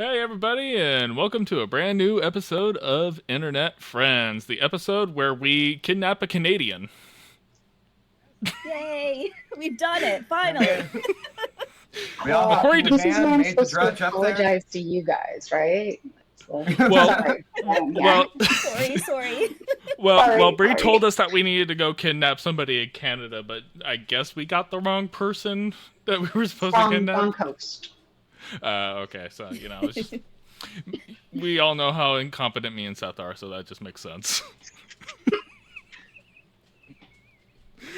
Hey, everybody, and welcome to a brand new episode of Internet Friends, the episode where we kidnap a Canadian. Yay! We've done it, finally. We all Before you this is when I'm made the supposed to drudge up there. apologize to you guys, right? Well, well, Sorry. well, Bree sorry. told us that we needed to go kidnap somebody in Canada, but I guess we got the wrong person that we were supposed to wrong kidnap. coast. Okay, so, it's just, we all know how incompetent me and Seth are, so that just makes sense. I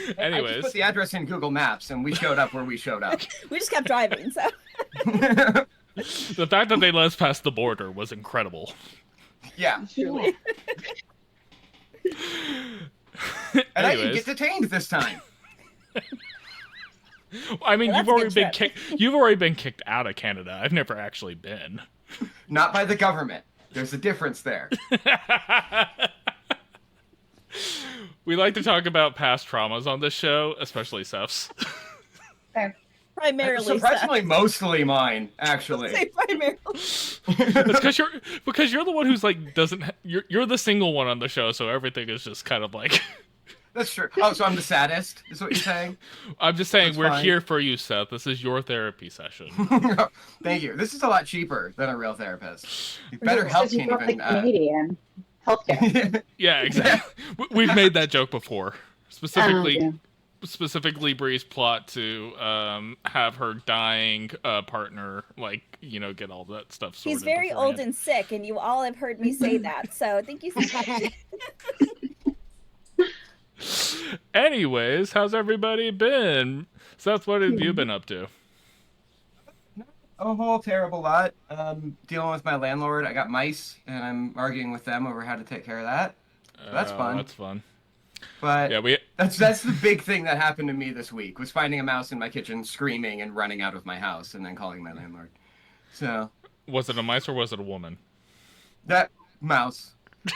just Anyways, put the address in Google Maps, and we showed up where we showed up. We just kept driving, so. the fact that they let us pass the border was incredible. Yeah, Truly. and I didn't Anyways. get detained this time. I mean, Well, you've that's a already good been trip. kicked. You've already been kicked out of Canada. I've never actually been. Not by the government. There's a difference there. We like to talk about past traumas on this show, especially Seth's. Primarily. Surprisingly, mostly mine, actually. Say primarily. It's because you're the one who's like you're the single one on the show, so everything is just kind of like. That's true. Oh, so I'm the saddest, is what you're saying? I'm just saying That's we're fine. here for you, Seth. This is your therapy session. Thank you. This is a lot cheaper than a real therapist. Better help Because you can't look like even. Canadian healthcare. Yeah, exactly. We've made that joke before. Yeah. Specifically Bree's plot to have her dying partner get all that stuff sorted. He's very old beforehand. and sick, and you all have heard me say that, so thank you so much. Anyways, how's everybody been? Seth, what have you been up to? A whole terrible lot. Dealing with my landlord. I got mice, and I'm arguing with them over how to take care of that. So that's fun. That's fun. But Yeah, that's the big thing that happened to me this week, was finding a mouse in my kitchen, screaming and running out of my house, and then calling my landlord. So was it a mice or was it a woman? that mouse.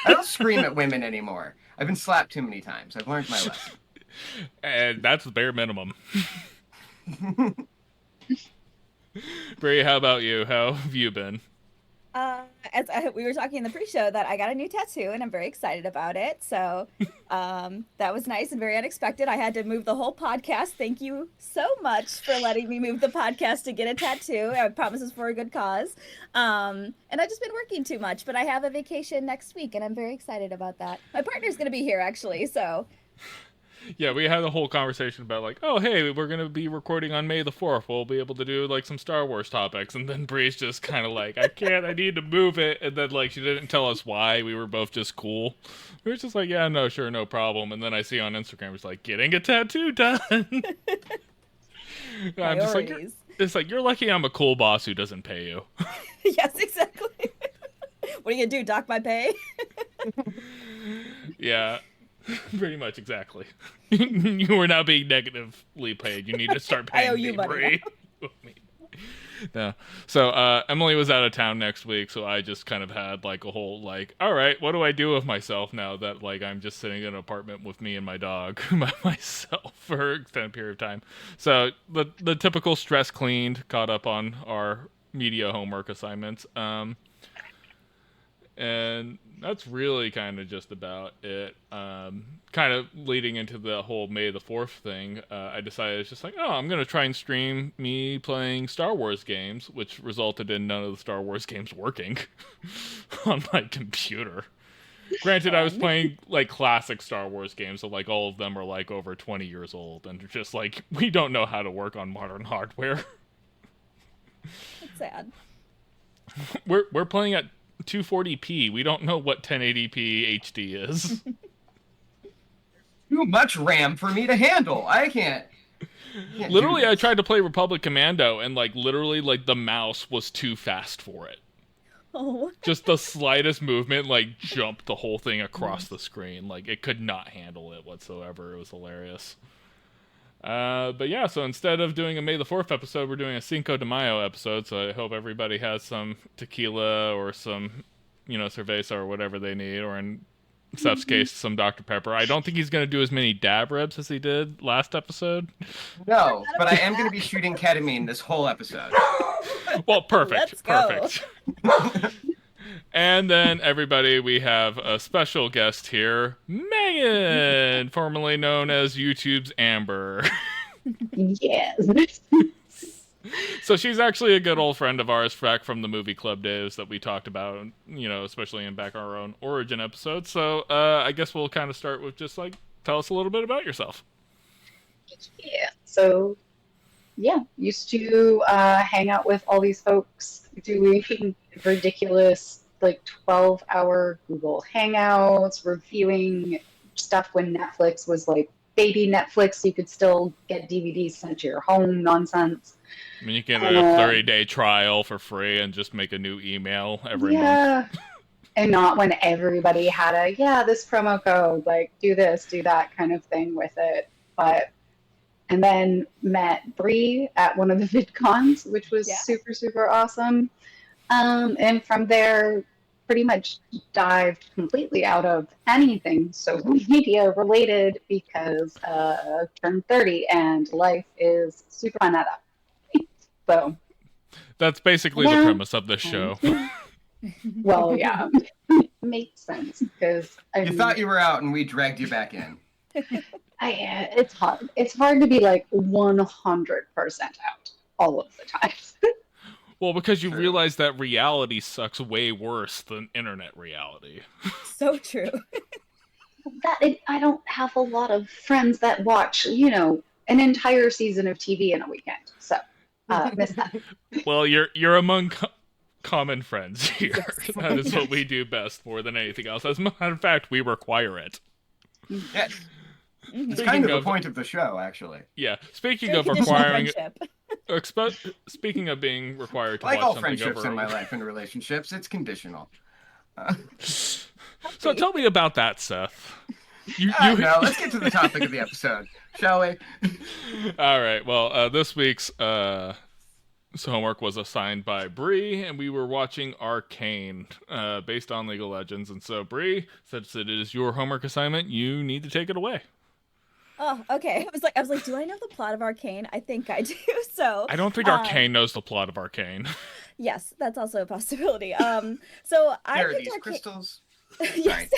I don't scream at women anymore. I've been slapped too many times. I've learned my lesson. And that's the bare minimum. Bree, how about you? How have you been? We were talking in the pre-show that I got a new tattoo, and I'm very excited about it. So that was nice and very unexpected. I had to move the whole podcast. Thank you so much for letting me move the podcast to get a tattoo. I promise it's for a good cause. And I've just been working too much, but I have a vacation next week, and I'm very excited about that. My partner's going to be here, actually, so... Yeah, we had a whole conversation about oh, hey, we're going to be recording on May the 4th. We'll be able to do some Star Wars topics. And then Bree's just kind of I can't, I need to move it. And then she didn't tell us why. We were both just cool. We were just yeah, no, sure, no problem. And then I see on Instagram, it's getting a tattoo done. I'm just you're lucky I'm a cool boss who doesn't pay you. Yes, exactly. What are you going to do, dock my pay? Yeah. Pretty much, exactly. You are now being negatively paid. You need to start paying I owe you me, money Bree. No. So Emily was out of town next week, so I just kind of had a whole all right, what do I do with myself now that I'm just sitting in an apartment with me and my dog by myself for an extended period of time. So the typical stress cleaned, caught up on our media homework assignments. And that's really kind of just about it. Kind of leading into the whole May the 4th thing, I decided it's just I'm going to try and stream me playing Star Wars games, which resulted in none of the Star Wars games working on my computer. Granted, I was playing classic Star Wars games, so all of them are over 20 years old, and they're just we don't know how to work on modern hardware. It's sad. We're playing at 240p. We don't know what 1080p HD is. Too much RAM for me to handle. I can't Literally, do I this. tried to play Republic Commando, and literally, the mouse was too fast for it. Oh, Just the slightest movement, jumped the whole thing across the screen. It could not handle it whatsoever. It was hilarious. But yeah, so instead of doing a May the 4th episode, we're doing a Cinco de Mayo episode, so I hope everybody has some tequila or some, cerveza or whatever they need, or in Seth's case, some Dr. Pepper. I don't think he's going to do as many dab ribs as he did last episode. No, but I am going to be shooting ketamine this whole episode. Well, perfect. Let's go. Perfect. And then, everybody, we have a special guest here, Megan, formerly known as YouTube's Amber. Yes. So she's actually a good old friend of ours back from the movie club days that we talked about, especially in back our own origin episode. So I guess we'll kind of start with just tell us a little bit about yourself. Yeah. So, used to hang out with all these folks doing ridiculous 12-hour Google Hangouts, reviewing stuff when Netflix was baby Netflix, so you could still get DVDs sent to your home nonsense. I mean, you can get a 30-day trial for free and just make a new email every month. And not when everybody had this promo code, do this, do that kind of thing with it. And then met Bree at one of the VidCons, which was super, super awesome. And from there, pretty much dived completely out of anything social media related because turned 30 and life is super fun at that. So that's basically the premise of this show. Well, yeah, makes sense because you thought you were out and we dragged you back in. It's hard. It's hard to be 100% out all of the time. Well, because you realize that reality sucks way worse than internet reality. So true. I don't have a lot of friends that watch, an entire season of TV in a weekend. So, miss that. Well, you're among common friends here. Yes. That is what we do best more than anything else. As a matter of fact, we require it. Yes. It's kind of the point of the show, actually. Yeah. Speaking Very of requiring... friendship. Speaking of being required to like watch all something friendships over... in my life and relationships, it's conditional. So tell me about that, Seth. No, let's get to the topic of the episode, shall we? All right. Well, this week's homework was assigned by Bree, and we were watching Arcane, based on League of Legends. And so, Bree, since it is your homework assignment, you need to take it away. Oh, okay. I was like, do I know the plot of Arcane? I think I do. So I don't think Arcane knows the plot of Arcane. Yes, that's also a possibility. So I There are picked these Arcane. crystals. Yes.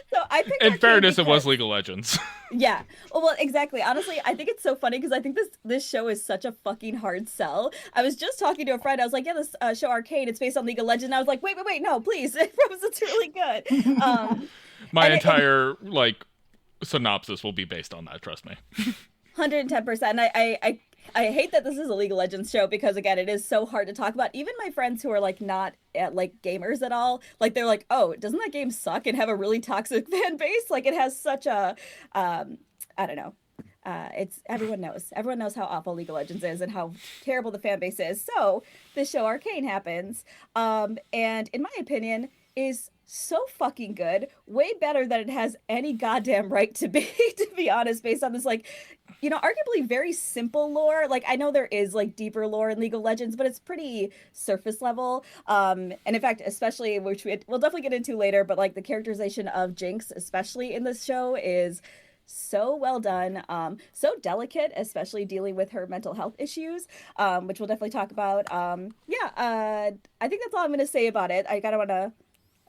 So I picked In Arcane fairness, it because... was League of Legends. Yeah. Well, exactly. Honestly, I think it's so funny because I think this show is such a fucking hard sell. I was just talking to a friend. I was like, yeah, this show Arcane, it's based on League of Legends. And I was like, wait, no, please. I promise it's really good. My entire synopsis will be based on that, trust me. 110%. I hate that this is a League of Legends show because, again, it is so hard to talk about. Even my friends who are not gamers at all, they're like, oh, doesn't that game suck and have a really toxic fan base? It has such a I don't know. It's everyone knows how awful League of Legends is and how terrible the fan base is. So this show Arcane happens, and in my opinion is so fucking good, way better than it has any goddamn right to be, to be honest, based on this arguably very simple lore. I know there is deeper lore in League of Legends, but it's pretty surface level. And in fact, especially, which we'll definitely get into later, but the characterization of Jinx, especially in this show, is so well done, so delicate, especially dealing with her mental health issues, which we'll definitely talk about. I think that's all I'm going to say about it.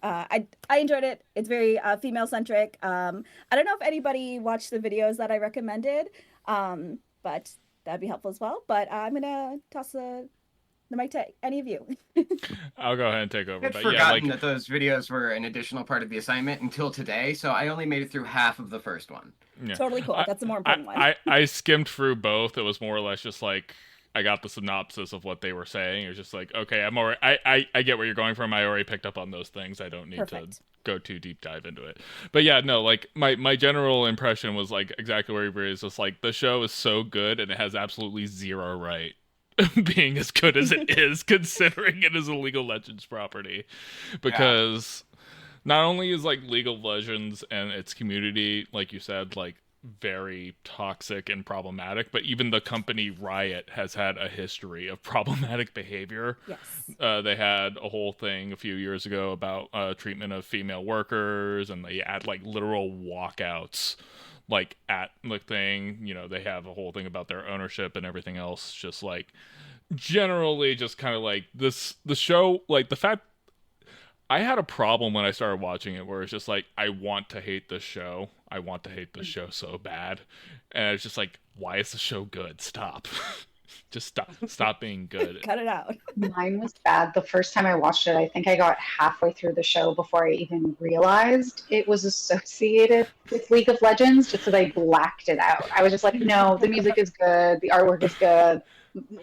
I enjoyed it. It's very female centric. I don't know if anybody watched the videos that I recommended, but that'd be helpful as well. But I'm gonna toss the mic to any of you. I'll go ahead and take over. I'd But forgotten that those videos were an additional part of the assignment until today, so I only made it through half of the first one. Yeah. Totally cool. That's the more important one. I skimmed through both. It was more or less just I got the synopsis of what they were saying. It was just okay, I'm already, I get where you're going from. I already picked up on those things. I don't need Perfect. to go too deep dive into it. But yeah, no, my general impression was exactly where you is. Just the show is so good and it has absolutely zero right being as good as it is, considering it is a League of Legends property. Because not only is League of Legends and its community, like you said, very toxic and problematic, but even the company Riot has had a history of problematic behavior. Yes. They had a whole thing a few years ago about treatment of female workers, and they had like literal walkouts like at the thing. You know, they have a whole thing about their ownership and everything else. Just like generally just kind of like the show, like the fact I had a problem when I started watching it where it's just like, I want to hate this show. I want to hate this show so bad. And it's just like, why is the show good? Stop. Just stop being good. Cut it out. Mine was bad. The first time I watched it, I think I got halfway through the show before I even realized it was associated with League of Legends, just because I blacked it out. I was just like, no, the music is good, the artwork is good,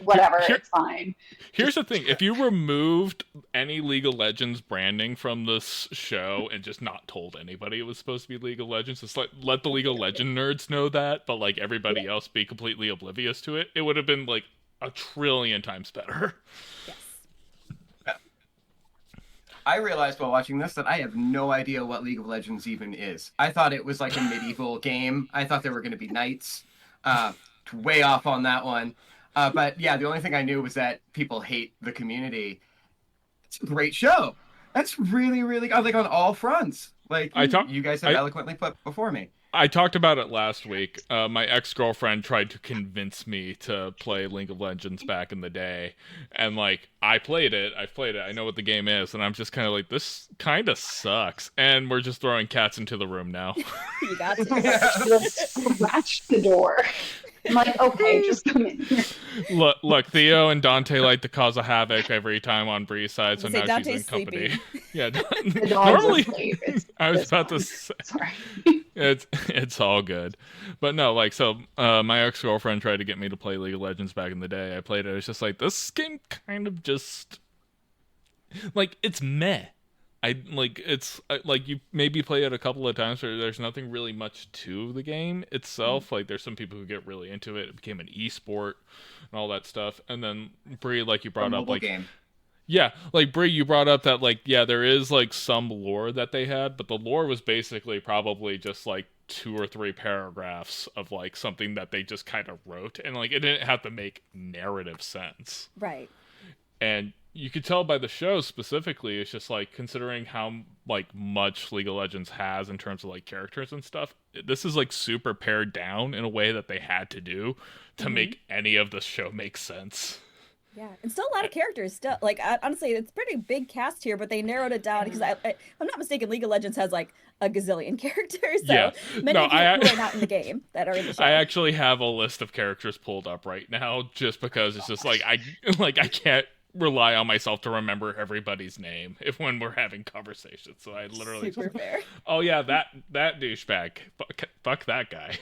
whatever, it's fine. Here's the thing. If you removed any League of Legends branding from this show and just not told anybody it was supposed to be League of Legends, just let the League of Legends nerds know that, but like everybody else be completely oblivious to it, it would have been like a trillion times better. Yes. I realized while watching this that I have no idea what League of Legends even is. I thought it was like a medieval game. I thought there were going to be knights. Way off on that one. But yeah, the only thing I knew was that people hate the community. It's a great show. That's really, really good. Like on all fronts. Like you guys have eloquently put before me. I talked about it last week. My ex-girlfriend tried to convince me to play League of Legends back in the day. And, like, I played it. I know what the game is. And I'm just kind of like, this kind of sucks. And we're just throwing cats into the room now. You got to. Scratch the door. I'm like, okay, just come in here. Look, Theo and Dante like to cause a havoc every time on Bree's side, so now Dante's she's in company. sleeping. Yeah, The dogs normally asleep. I was about to say, Sorry. it's all good, but no, like so, my ex-girlfriend tried to get me to play League of Legends back in the day. I played it. It's just like this game kind of just like it's meh. I like it's like you maybe play it a couple of times where there's nothing really much to the game itself. Like there's some people who get really into it. It became an esport and all that stuff. And then Bree, like you brought up, like game. Yeah, like Bree, you brought up that like yeah, there is like some lore that they had, but the lore was basically probably just like 2 or 3 paragraphs of like something that they just kind of wrote, and like it didn't have to make narrative sense. Right. And you could tell by the show specifically, it's just like considering how like much League of Legends has in terms of like characters and stuff. This is like super pared down in a way that they had to do to make any of the show make sense. Yeah, and still a lot of characters. Still, like honestly, it's a pretty big cast here, but they narrowed it down because if I'm not mistaken, League of Legends has like a gazillion characters. So Yeah. many people who are not in the game that are in the show. I actually have a list of characters pulled up right now just because it's just like I can't rely on myself to remember everybody's name when we're having conversations. So I literally Super fair. oh yeah, that douchebag. Fuck that guy.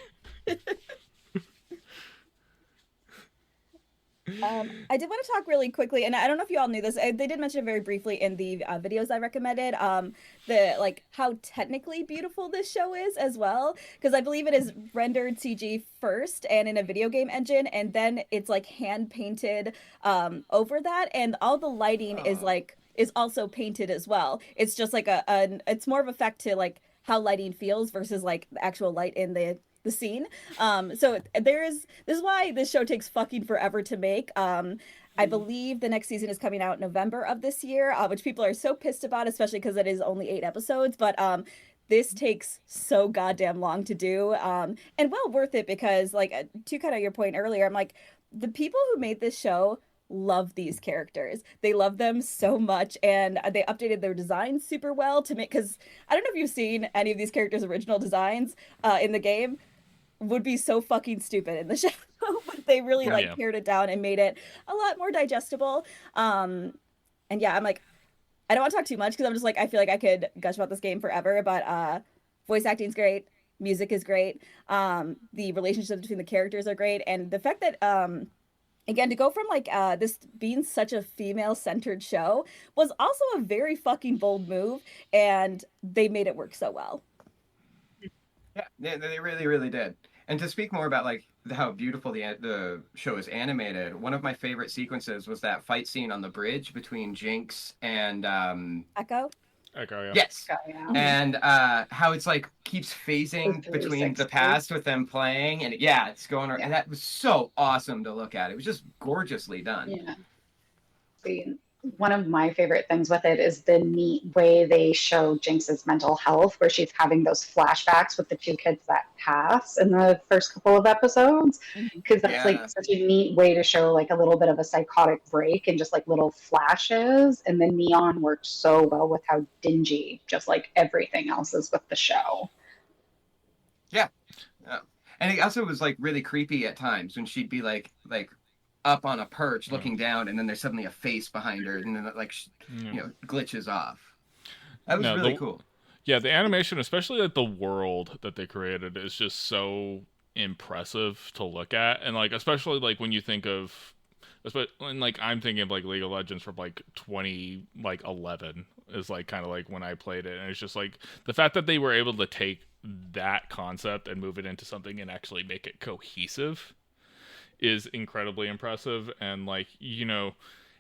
I did want to talk really quickly, and I don't know if you all knew this. They did mention it very briefly in the videos I recommended. The like how technically beautiful this show is as well, because I believe it is rendered CG first and in a video game engine, and then it's like hand painted over that, and all the lighting is also painted as well. It's just like it's more of effect to like how lighting feels versus like the actual light in the scene. So this is why this show takes fucking forever to make. I believe the next season is coming out November of this year, which people are so pissed about, especially because it is only 8 episodes. But this takes so goddamn long to do, and well worth it because, like, to kind of your point earlier, I'm like, the people who made this show love these characters. They love them so much, and they updated their designs super well to make, because I don't know if you've seen any of these characters' original designs in the game. Would be so fucking stupid in the show, but they really pared it down and made it a lot more digestible. And yeah, I'm like, I don't want to talk too much because I'm just like, I feel like I could gush about this game forever, but voice acting's great, music is great, the relationships between the characters are great, and the fact that again, to go from like this being such a female-centered show was also a very fucking bold move, and they made it work so well. Yeah, they really, really did. And to speak more about like how beautiful the show is animated, one of my favorite sequences was that fight scene on the bridge between Jinx and Echo? Echo, yeah. Yes. Yeah. And how it's like keeps phasing The between the 360. past with them playing, and it's going around. Yeah. And that was so awesome to look at. It was just gorgeously done. Yeah. See, one of my favorite things with it is the neat way they show Jinx's mental health, where she's having those flashbacks with the two kids that pass in the first couple of episodes. Because that's like such a neat way to show like a little bit of a psychotic break and just like little flashes. And the neon works so well with how dingy just like everything else is with the show. Yeah. And it also was like really creepy at times when she'd be like up on a perch looking down, and then there's suddenly a face behind her, and then it like glitches off. That was really cool. Yeah, the animation, especially like the world that they created, is just so impressive to look at, and like especially like when you think of, and like I'm thinking of like League of Legends from like 2011 is like kind of like when I played it, and it's just like the fact that they were able to take that concept and move it into something and actually make it cohesive is incredibly impressive. And like,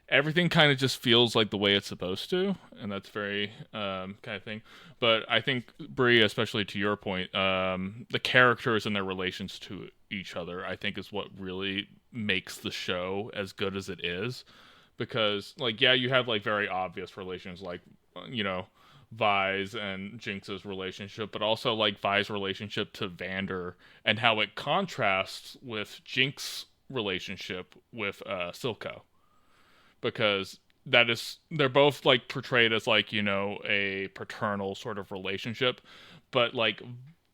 everything kind of just feels like the way it's supposed to, and that's very kind of thing. But I think, Brie, especially to your point, the characters and their relations to each other, I think, is what really makes the show as good as it is. Because like, you have like very obvious relations, like Vi's and Jinx's relationship, but also like Vi's relationship to Vander and how it contrasts with Jinx's relationship with Silco, because they're both like portrayed as like a paternal sort of relationship, but like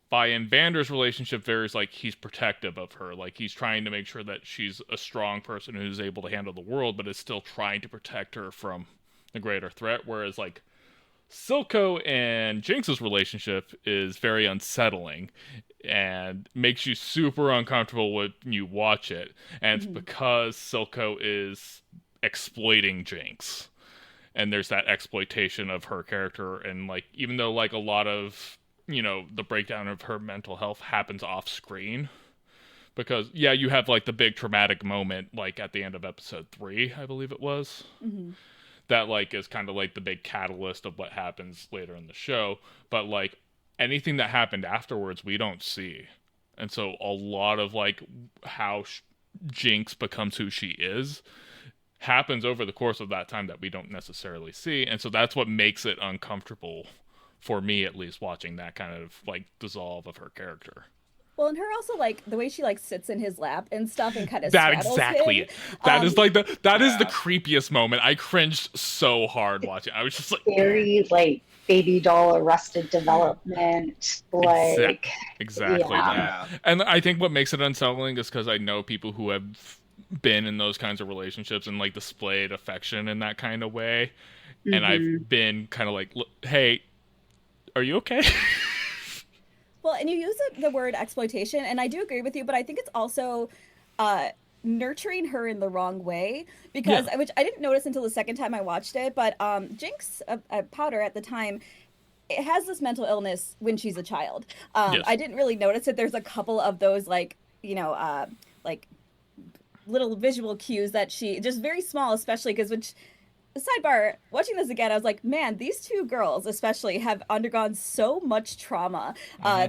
Vi and Vander's relationship varies, like he's protective of her, like he's trying to make sure that she's a strong person who's able to handle the world, but is still trying to protect her from the greater threat, whereas like Silco and Jinx's relationship is very unsettling and makes you super uncomfortable when you watch it. And it's because Silco is exploiting Jinx. And there's that exploitation of her character. And like, even though like a lot of, the breakdown of her mental health happens off screen, because you have like the big traumatic moment, like at the end of episode 3, I believe it was. That like is kind of like the big catalyst of what happens later in the show, but like anything that happened afterwards we don't see. And so a lot of like how Jinx becomes who she is happens over the course of that time that we don't necessarily see, and so that's what makes it uncomfortable for me, at least, watching that kind of like dissolve of her character. Well, and her also, like, the way she, like, sits in his lap and stuff and kind of that straddles exactly him. it. That is like that is the creepiest moment. I cringed so hard watching. I was just like, very like baby doll Arrested Development, like exactly that. And I think what makes it unsettling is because I know people who have been in those kinds of relationships and like displayed affection in that kind of way, and I've been kind of like, hey, are you okay? Well, and you use the word exploitation, and I do agree with you, but I think it's also nurturing her in the wrong way, because which I didn't notice until the second time I watched it, but Jinx Powder at the time, it has this mental illness when she's a child. I didn't really notice it. There's a couple of those like little visual cues that she just very small, especially because sidebar, watching this again, I was like, man, these two girls especially have undergone so much trauma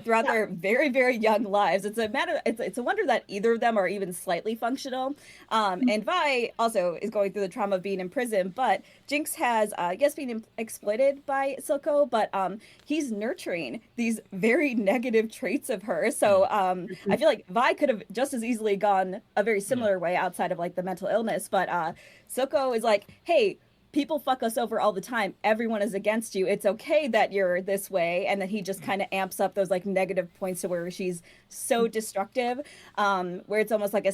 throughout their very, very young lives. It's a wonder that either of them are even slightly functional. And Vi also is going through the trauma of being in prison, but Jinx has, being exploited by Silco, but he's nurturing these very negative traits of her. So I feel like Vi could have just as easily gone a very similar way outside of like the mental illness, but Silco is like, hey, people fuck us over all the time. Everyone is against you. It's okay that you're this way. And then he just kind of amps up those like negative points to where she's so destructive, where it's almost like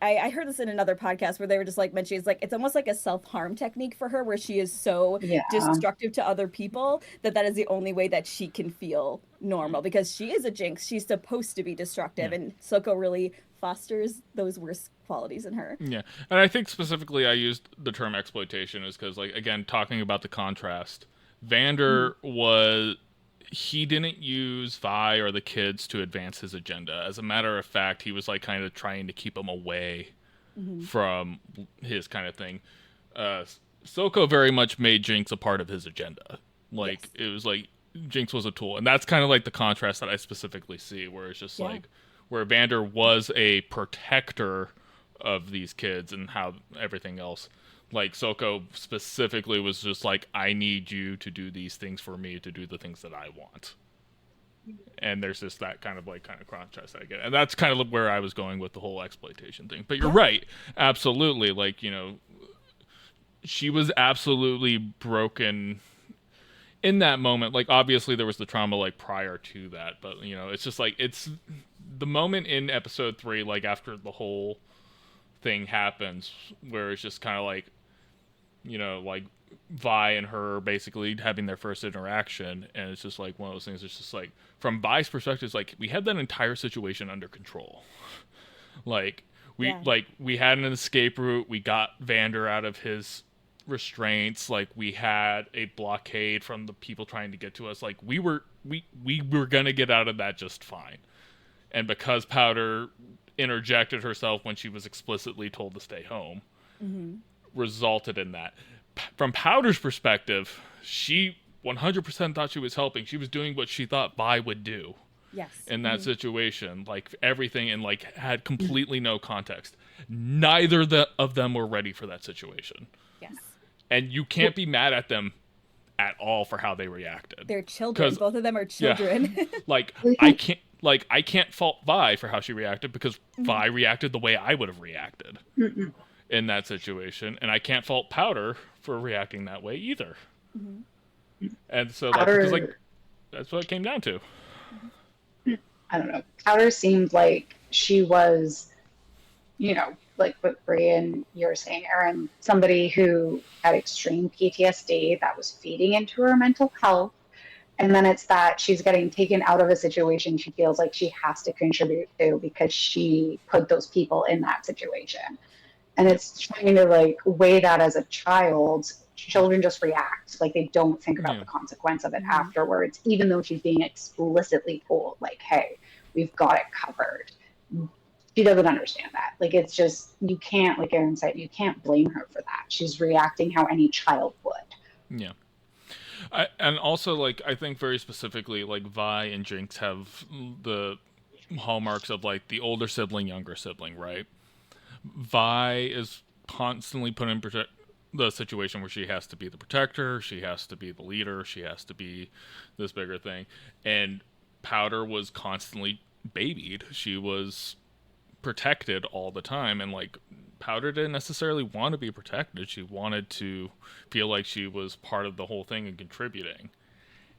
I heard this in another podcast where they were just like mentioning, it's almost like a self-harm technique for her, where she is so destructive to other people that is the only way that she can feel normal, because she is a Jinx. She's supposed to be destructive, and Silco really fosters those worst qualities in her. Yeah, and I think specifically I used the term exploitation is because, like, again, talking about the contrast, Vander he didn't use Vi or the kids to advance his agenda. As a matter of fact, he was like kind of trying to keep them away from his kind of thing. Silco very much made Jinx a part of his agenda. Like Yes. it was like Jinx was a tool, and that's kind of like the contrast that I specifically see, where it's just Yeah. like where Vander was a protector of these kids and how everything else. Like Soko specifically was just like, I need you to do these things for me to do the things that I want. And there's just that kind of contrast that I get, and that's kind of where I was going with the whole exploitation thing. But you're right, absolutely. Like, you know, she was absolutely broken in that moment. Like, obviously there was the trauma like prior to that, but you know, it's just like it's the moment in episode 3, like after the whole thing happens, where it's just kind of like, you know, like Vi and her basically having their first interaction, and it's just like one of those things. It's just like from Vi's perspective, it's like we had that entire situation under control. Like we had an escape route. We got Vander out of his restraints. Like we had a blockade from the people trying to get to us. Like we were gonna get out of that just fine. And because Powder interjected herself when she was explicitly told to stay home, resulted in that. From Powder's perspective, she 100% thought she was helping. She was doing what she thought Vi would do. Yes. In that situation, like everything, and like had completely no context. Neither of them were ready for that situation. Yes. And you can't be mad at them at all for how they reacted. They're children. Both of them are children. Yeah. Like I can't fault Vi for how she reacted, because Vi reacted the way I would have reacted in that situation, and I can't fault Powder for reacting that way either. And so like, because like that's what it came down to. I don't know. Powder seemed like she was, you know, like what Brie and you were saying, Erin, somebody who had extreme PTSD that was feeding into her mental health. And then it's that she's getting taken out of a situation she feels like she has to contribute to because she put those people in that situation. And it's trying to like weigh that as a child. Children just react, like they don't think about the consequence of it afterwards, even though she's being explicitly told, like, hey, we've got it covered. She doesn't understand that. Like, it's just, you can't, like Erin said, you can't blame her for that. She's reacting how any child would. Yeah. And also, like, I think very specifically, like, Vi and Jinx have the hallmarks of, like, the older sibling, younger sibling, right? Vi is constantly put in the situation where she has to be the protector, she has to be the leader, she has to be this bigger thing. And Powder was constantly babied. She was protected all the time, and like Powder didn't necessarily want to be protected. She wanted to feel like she was part of the whole thing and contributing.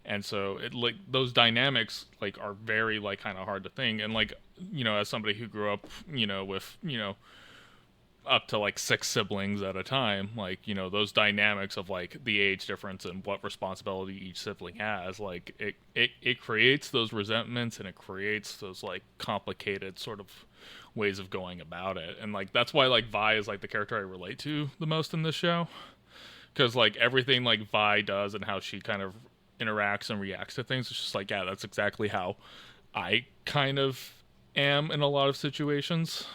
And so it like those dynamics like are very like kind of hard to think. And like, you know, as somebody who grew up, you know, with, you know, up to like 6 siblings at a time, like, you know, those dynamics of like the age difference and what responsibility each sibling has, like it creates those resentments, and it creates those like complicated sort of ways of going about it. And like that's why like Vi is like the character I relate to the most in this show, because like everything like Vi does and how she kind of interacts and reacts to things, it's just like, yeah, that's exactly how I kind of am in a lot of situations.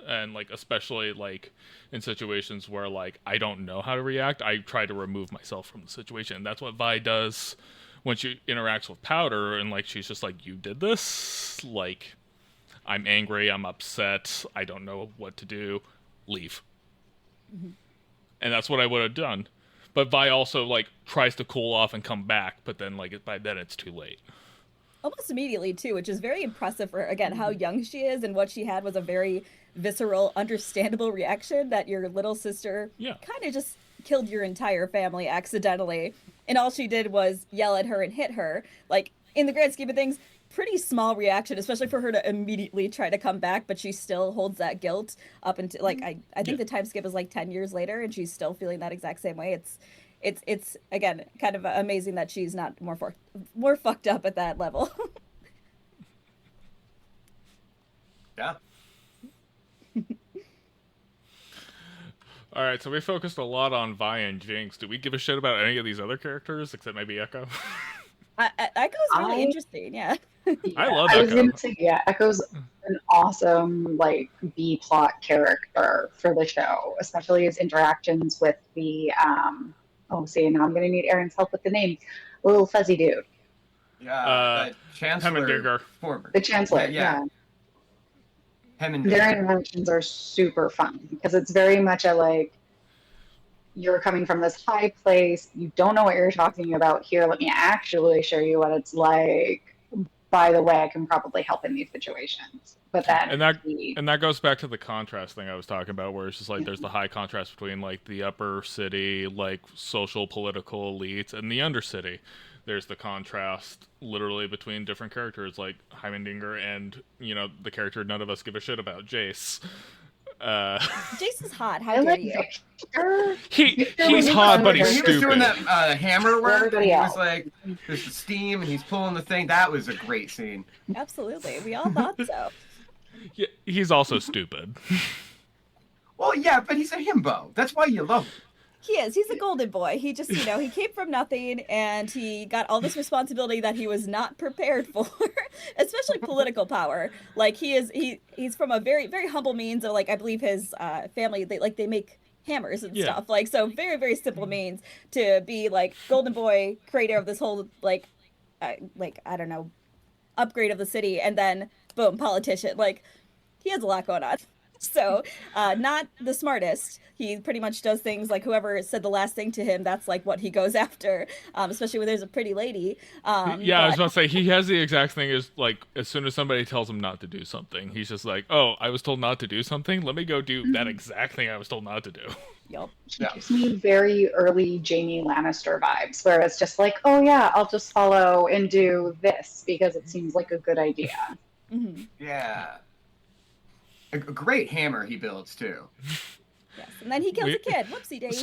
And like especially like in situations where like I don't know how to react, I try to remove myself from the situation. And that's what Vi does when she interacts with Powder, and like she's just like, you did this, like I'm angry, I'm upset, I don't know what to do, leave. And that's what I would have done. But Vi also like tries to cool off and come back, but then like by then it's too late. Almost immediately too, which is very impressive for, again, how young she is, and what she had was a very visceral, understandable reaction that your little sister kind of just killed your entire family accidentally, and all she did was yell at her and hit her. Like, in the grand scheme of things, pretty small reaction, especially for her to immediately try to come back, but she still holds that guilt up until like I think the time skip is like 10 years later, and she's still feeling that exact same way. It's again kind of amazing that she's not more fucked up at that level. Yeah. All right, so we focused a lot on Vi and Jinx. Do we give a shit about any of these other characters except maybe Echo? Echo's really interesting, yeah. I love I Echo. was gonna say, yeah, Echo's an awesome like B plot character for the show, especially his interactions with the Oh, see, now I'm going to need Aaron's help with the name. Little fuzzy dude. Yeah, Chancellor. Hemmendigger. Former. The Chancellor, yeah. Their interactions are super fun because it's very much a like, you're coming from this high place, you don't know what you're talking about here, let me actually show you what it's like. By the way, I can probably help in these situations. But then and that goes back to the contrast thing I was talking about, where it's just like there's the high contrast between like the upper city, like social political elites, and the undercity. There's the contrast literally between different characters like Heimendinger and, you know, the character none of us give a shit about, Jace. Jace is hot. How dare you? He's hot, but he's stupid. He was doing that hammer work. Everybody He else. was like, there's the steam, and he's pulling the thing. That was a great scene. Absolutely. We all thought so. Yeah, he's also stupid. Well, yeah, but he's a himbo. That's why you love him. He is. He's a golden boy. He just, you know, he came from nothing and he got all this responsibility that he was not prepared for, especially political power. Like he's from a very, very humble means of like, I believe his family, they make hammers and stuff. Like, so very, very simple means to be like golden boy, creator of this whole like, I don't know, upgrade of the city. And then boom, politician. Like he has a lot going on. So, not the smartest. He pretty much does things like whoever said the last thing to him, that's like what he goes after, especially when there's a pretty lady. I was about to say, he has the exact thing as like, as soon as somebody tells him not to do something, he's just like, oh, I was told not to do something? Let me go do that exact thing I was told not to do. Yep. She gives me very early Jaime Lannister vibes, where it's just like, oh yeah, I'll just follow and do this because it seems like a good idea. Mm-hmm. Yeah. A great hammer he builds too. Yes, and then he kills a kid. Whoopsie daisies.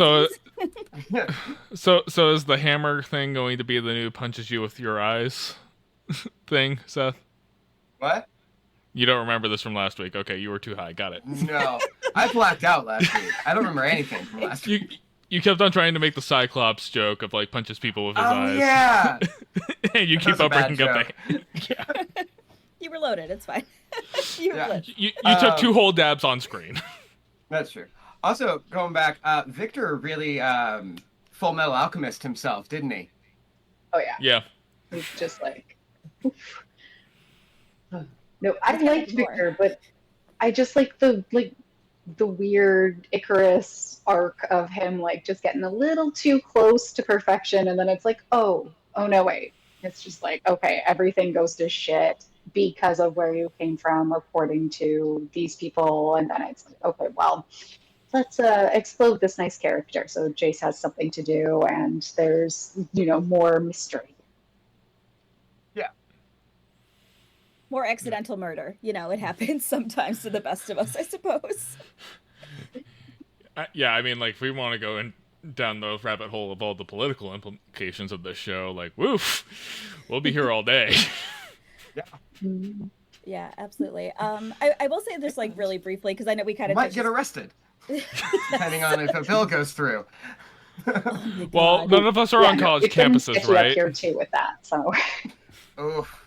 So is the hammer thing going to be the new punches you with your eyes thing, Seth? What? You don't remember this from last week? Okay, you were too high. Got it. No, I blacked out last week. I don't remember anything from last week. You kept on trying to make the Cyclops joke of like punches people with his eyes. Yeah. And you keep on breaking up the. Yeah. You were loaded. It's fine. You took 2 whole dabs on screen. That's true. Also, going back, Victor really Full Metal Alchemist himself, didn't he? Oh yeah. Yeah. He's just like, no, I liked Victor, but I just like the weird Icarus arc of him like just getting a little too close to perfection, and then it's like, oh no, wait. It's just like, okay, everything goes to shit because of where you came from, according to these people, and then it's like, okay, well, let's explode this nice character so Jace has something to do, and there's more mystery. Yeah. More accidental murder. It happens sometimes to the best of us, I suppose. Yeah, I mean, like, if we want to go down the rabbit hole of all the political implications of this show, like, woof, we'll be here all day. Yeah. Yeah, absolutely. I will say this, like, really briefly, because I know we kind of might get arrested, depending on if a bill goes through. Oh well, none of us are on college campuses, right? Up here too with that, so. Oof.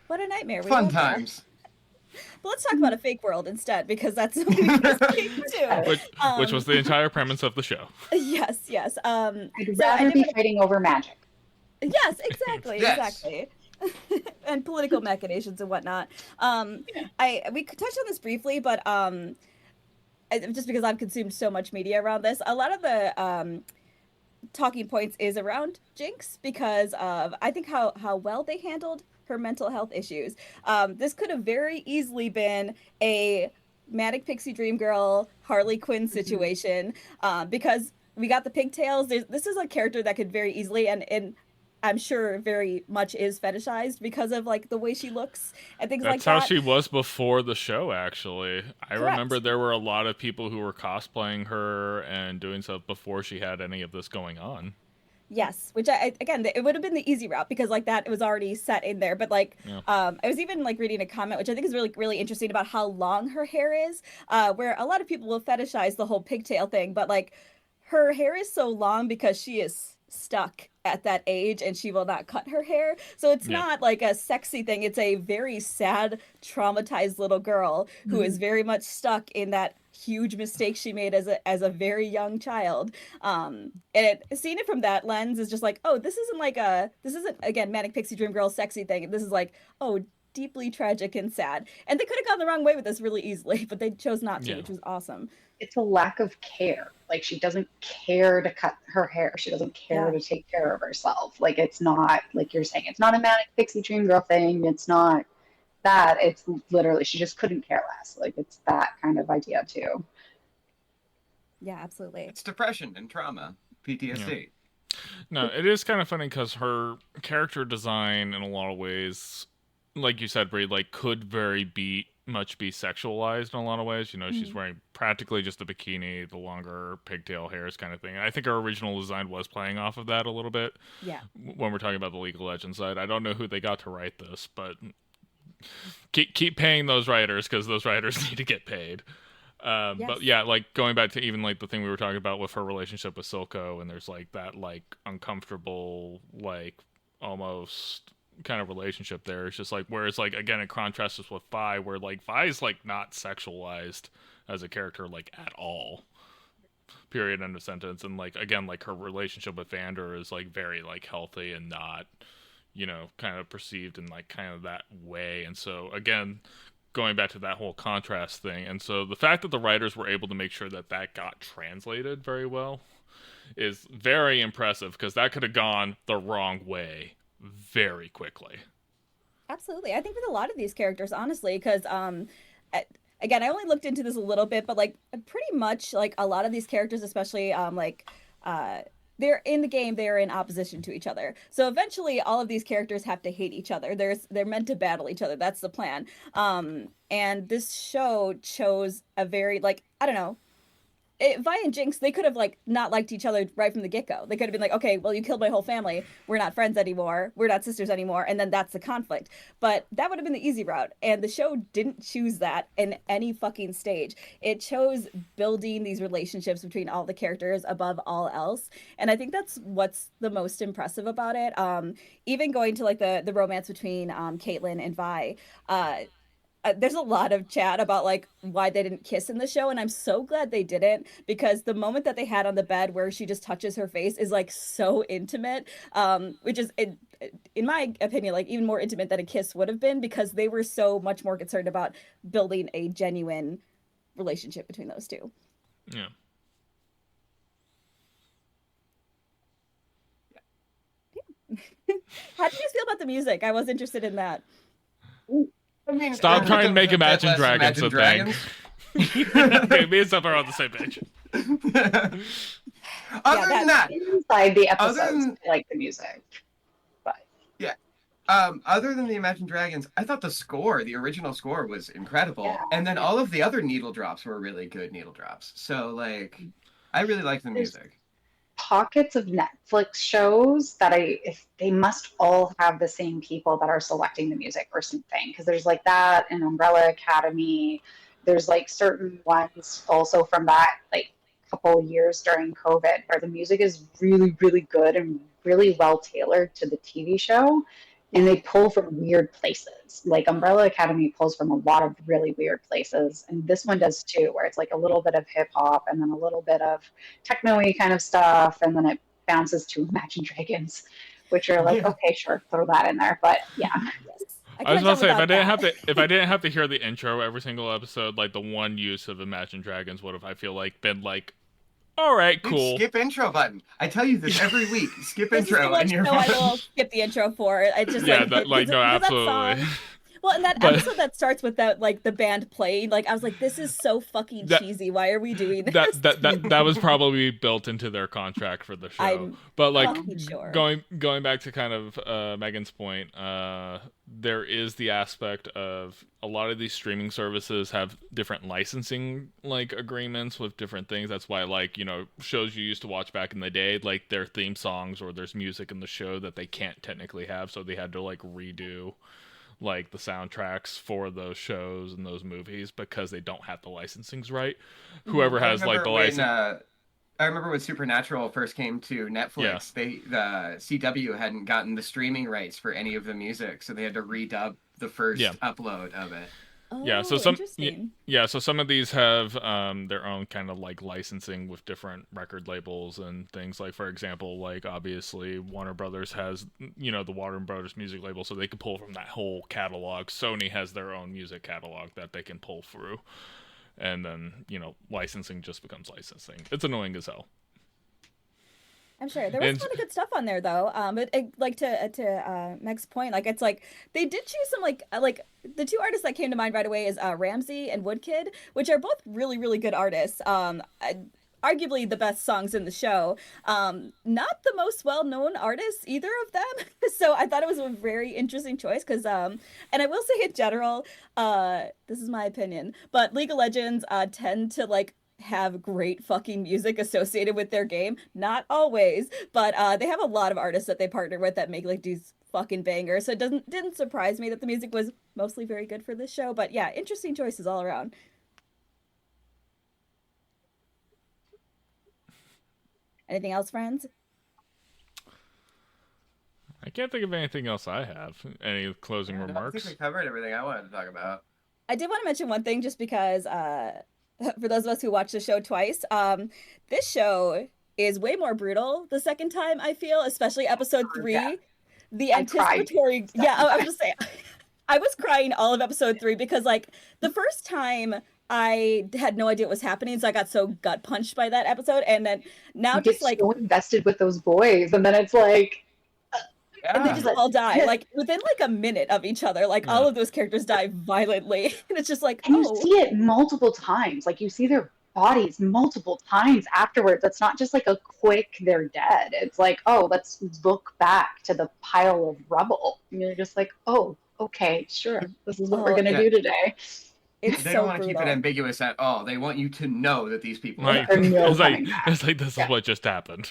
What a nightmare. Fun times. But let's talk about a fake world instead, because that's what we just came to. Which was the entire premise of the show. Yes. I'd rather be fighting over magic. Yes, exactly, Yes. exactly. And political machinations and whatnot. We touched on this briefly, but just because I've consumed so much media around this, a lot of the talking points is around Jinx because of, I think, how well they handled her mental health issues. This could have very easily been a Manic Pixie Dream Girl, Harley Quinn situation, because we got the pigtails. This is a character that could very easily, and I'm sure very much is fetishized because of like the way she looks and things like that. That's how she was before the show, actually. I Correct. remember there were a lot of people who were cosplaying her and doing stuff before she had any of this going on. Yes, which again, it would have been the easy route because like that it was already set in there. But like, I was even like reading a comment, which I think is really, really interesting about how long her hair is, where a lot of people will fetishize the whole pigtail thing, but like her hair is so long because she is stuck at that age and she will not cut her hair. So it's not like a sexy thing. It's a very sad, traumatized little girl who is very much stuck in that huge mistakes she made as a very young child. And seeing it from that lens is just like, oh, this isn't again manic pixie dream girl sexy thing. This is like, oh, deeply tragic and sad. And they could have gone the wrong way with this really easily, but they chose not to, which was awesome. It's a lack of care. Like, she doesn't care to cut her hair. She doesn't care to take care of herself. Like, it's not, like you're saying, it's not a manic pixie dream girl thing. It's not that. It's literally, she just couldn't care less. Like, it's that kind of idea too. Yeah, absolutely. It's depression and trauma, PTSD. No, it is kind of funny because her character design in a lot of ways, like you said, Brie, like could very much be sexualized in a lot of ways. You know, she's wearing practically just a bikini, the longer pigtail hairs kind of thing. And I think her original design was playing off of that a little bit. Yeah. When we're talking about the League of Legends side, I don't know who they got to write this, but keep paying those writers because those writers need to get paid. But yeah, like going back to even like the thing we were talking about with her relationship with Silco, and there's like that like uncomfortable, like almost kind of relationship there. It's just like, whereas like again in contrast this with Vi, where like Vi is like not sexualized as a character like at all, period, end of sentence. And like again, like her relationship with Vander is like very like healthy and not, you know, kind of perceived in like kind of that way. And so again, going back to that whole contrast thing, and so the fact that the writers were able to make sure that that got translated very well is very impressive, because that could have gone the wrong way very quickly. Absolutely. I think with a lot of these characters, honestly, because again, I only looked into this a little bit, but like pretty much like a lot of these characters, especially they're in the game, they're in opposition to each other. So eventually all of these characters have to hate each other. They're meant to battle each other. That's the plan. And this show chose a very, like, I don't know, Vi and Jinx, they could have like not liked each other right from the get-go. They could have been like, okay, well, you killed my whole family. We're not friends anymore. We're not sisters anymore. And then that's the conflict. But that would have been the easy route. And the show didn't choose that in any fucking stage. It chose building these relationships between all the characters above all else. And I think that's what's the most impressive about it. Even going to like the romance between Caitlyn and Vi, there's a lot of chat about like why they didn't kiss in the show, and I'm so glad they didn't, because the moment that they had on the bed where she just touches her face is like so intimate, which is in my opinion like even more intimate than a kiss would have been, because they were so much more concerned about building a genuine relationship between those two. Yeah. How did you feel about the music? I was interested in that. I mean, stop trying to make Imagine Dragons a thing. Okay, me and Steph are on the same page. Other than that, inside the episodes, I like the music. But yeah, other than the Imagine Dragons, I thought the original score was incredible, and then all of the other needle drops were really good needle drops. So like, I really liked the music. Pockets of Netflix shows that if they must all have the same people that are selecting the music or something, because there's like that in Umbrella Academy. There's like certain ones also from that like couple years during COVID where the music is really, really good and really well tailored to the TV show, and they pull from weird places. Like Umbrella Academy pulls from a lot of really weird places, and this one does too, where it's like a little bit of hip hop and then a little bit of techno-y kind of stuff, and then it bounces to Imagine Dragons, which are like, okay, sure, throw that in there. But yeah. I was about to say, if I didn't have to hear the intro every single episode, like the one use of Imagine Dragons would have, I feel like, been like, all right, cool. Skip intro button. I tell you this every week. Skip intro, and you're. No, I will skip the intro for it. I just no, absolutely. Well, and that episode that starts with that, like the band playing, like I was like, this is so fucking cheesy. Why are we doing this? That was probably built into their contract for the show. But like sure. going back to kind of Megan's point, there is the aspect of a lot of these streaming services have different licensing like agreements with different things. That's why like, you know, shows you used to watch back in the day, like their theme songs or there's music in the show that they can't technically have, so they had to like redo like the soundtracks for those shows and those movies because they don't have the licensings right. Whoever has like the license. I remember when Supernatural first came to Netflix, the CW hadn't gotten the streaming rights for any of the music, so they had to redub the first upload of it. Yeah, so Oh, interesting. so some of these have their own kind of like licensing with different record labels and things. Like for example, like obviously Warner Brothers has the Warner Brothers music label, so they can pull from that whole catalog. Sony has their own music catalog that they can pull through, and then licensing just becomes licensing. It's annoying as hell. I'm sure there was a And lot of good stuff on there though. But like to Meg's point, like it's like they did choose some like the two artists that came to mind right away is Ramsey and Woodkid, which are both really good artists. Arguably the best songs in the show. Not the most well-known artists either of them. So I thought it was a very interesting choice because and I will say in general, this is my opinion, but League of Legends tend to like have great fucking music associated with their game. Not always, but they have a lot of artists that they partner with that make like these fucking bangers. So it didn't surprise me that the music was mostly very good for this show. But yeah, interesting choices all around. Anything else, friends? I can't think of anything else I have. Any closing No, I think remarks? we covered everything I wanted to talk about. I did want to mention one thing just because for those of us who watch the show twice, this show is way more brutal the second time, I feel, especially episode 3. Yeah. The I cried. anticipatory, yeah, I'm just saying, I was crying all of episode 3 because like the first time I had no idea what was happening, so I got so gut punched by that episode, and then now You just get like so invested with those boys, and then it's like, and they Yeah. just all die like within like a minute of each other, like all Yeah. of those characters die violently, and it's just like, and you oh, see it multiple times. Like you see their bodies multiple times afterwards. It's not just like a quick they're dead. It's like, oh, let's look back to the pile of rubble. And you're just like, oh, okay, sure. This is what we're gonna yeah. do today. it's They so don't want to keep it brutal. ambiguous at all. They want you to know that these people Right. are. Or no It's like coming back. this Yeah. is what just happened.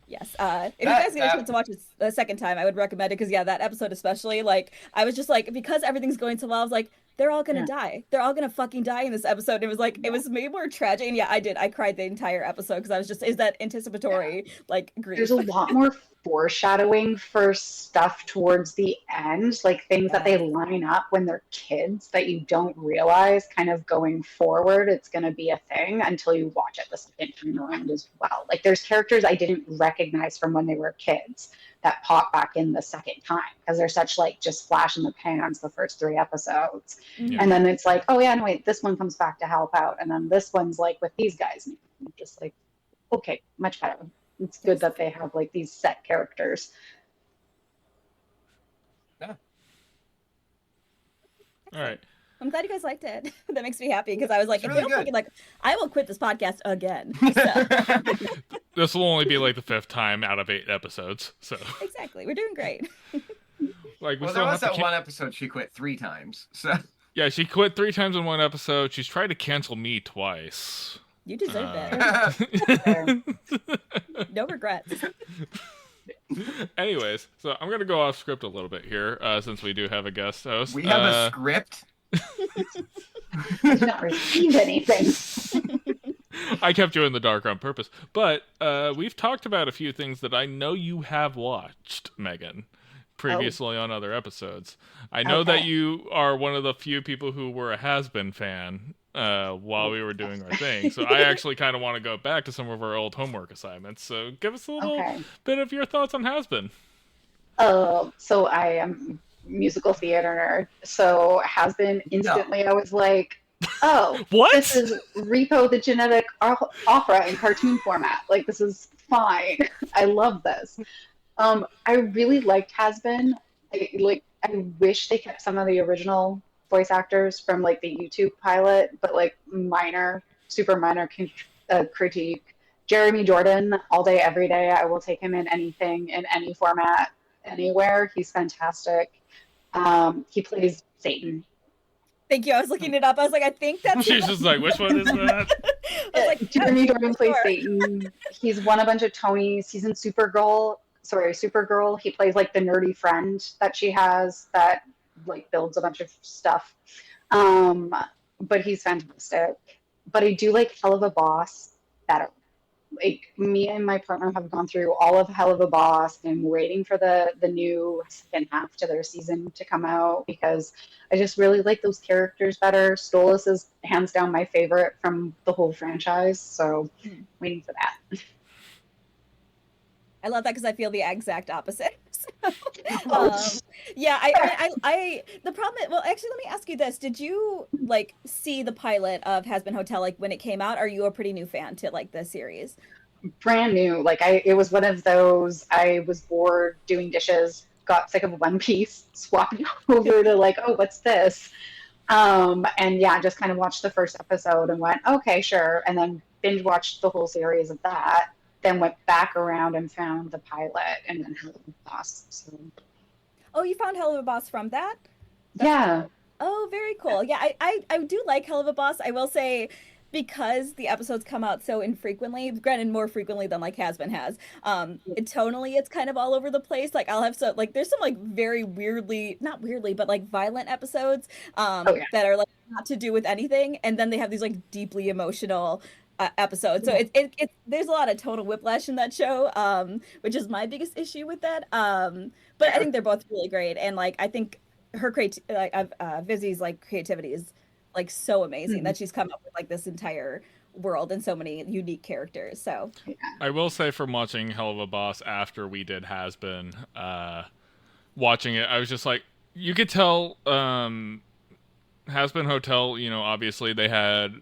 Yes. If you guys get a chance to watch it the second time, I would recommend it because yeah, that episode especially, like I was just like because everything's going so well, I was like, they're all gonna die. They're all gonna fucking die in this episode. It was like it was way more tragic. And yeah, I did. I cried the entire episode because I was just is that anticipatory like grief. There's a lot more foreshadowing for stuff towards the end, like things that they line up when they're kids that you don't realize kind of going forward it's going to be a thing until you watch it the second time around as well. Like there's characters I didn't recognize from when they were kids that pop back in the second time because they're such like just flash in the pans the first 3 episodes. Mhm. And then it's like, oh yeah, no wait, this one comes back to help out, and then this one's like with these guys, and I'm just like, okay, much better. It's good that they have like these set characters. Yeah. All right. I'm glad you guys liked it. That makes me happy because I was like, It's if really they don't good. fucking like, I will quit this podcast again. So, This will only be like the 5th time out of 8 episodes. So exactly, we're doing great. like we Well, still there have was to that one episode she quit 3 times. So Yeah, she quit 3 times in one episode. She's tried to cancel me twice. You deserve Uh, better. No regrets. Anyways, so I'm gonna go off script a little bit here, since we do have a guest host. we have a script. I did not receive anything. I kept you in the dark on purpose, but we've talked about a few things that I know you have watched, Megan, previously on other episodes. I know that Okay. you are one of the few people who were a Has-Been fan while we were doing our thing, so I actually kind of want to go back to some of our old homework assignments. So give us a little Okay. bit of your thoughts on Has-Been. So I am musical theater nerd. So has been instantly. I was like, oh, What? this is Repo the Genetic Opera in cartoon format. Like this is fine. I love this. I really liked Has Been. I wish they kept some of the original voice actors from like the YouTube pilot, but like super minor critique. Jeremy Jordan, all day, every day. I will take him in anything, in any format, anywhere. He's fantastic. He plays Satan. Thank you. I was looking it up. I was like, I think that's. She's just like, which one is that? I was like, Jeremy Jordan plays sure. Satan. He's won a bunch of Tonys. He's in Supergirl. He plays like the nerdy friend that she has that like builds a bunch of stuff. But he's fantastic. But I do like Hell of a Boss better. like me and my partner have gone through all of Hell of a Boss and waiting for the new second half to their season to come out because I just really like those characters better. Stolas is hands down my favorite from the whole franchise, so waiting for that. I love that because I feel the exact opposite. So, Oh, yeah, I the problem is, well, actually, let me ask you this. Did you like see the pilot of Has Been Hotel like when it came out? Are you a pretty new fan to like the series? brand new. Like it was one of those. I was bored doing dishes, got sick of One Piece, swapped over to like, oh, what's this? And yeah, just kind of watched the first episode and went, okay, sure, and then binge watched the whole series of that. Then went back around and found the pilot, and then had the boss. So Oh, you found Hell of a Boss from that? yeah, Oh, very cool. Yeah, I do like Hell of a Boss. I will say because the episodes come out so infrequently, granted more frequently than like Has Been has. Tonally it's kind of all over the place. Like I'll have so like there's some like very weirdly, not weirdly, but like violent episodes oh yeah, that are like not to do with anything, and then they have these like deeply emotional episodes. So it there's a lot of tonal whiplash in that show, which is my biggest issue with that. But I think they're both really great, and like I think her like Vizzy's like creativity is like so amazing that she's come up with like this entire world and so many unique characters. So I will say from watching Hell of a Boss after we did Has Been, watching it, I was just like, you could tell Has Been Hotel, you know, obviously they had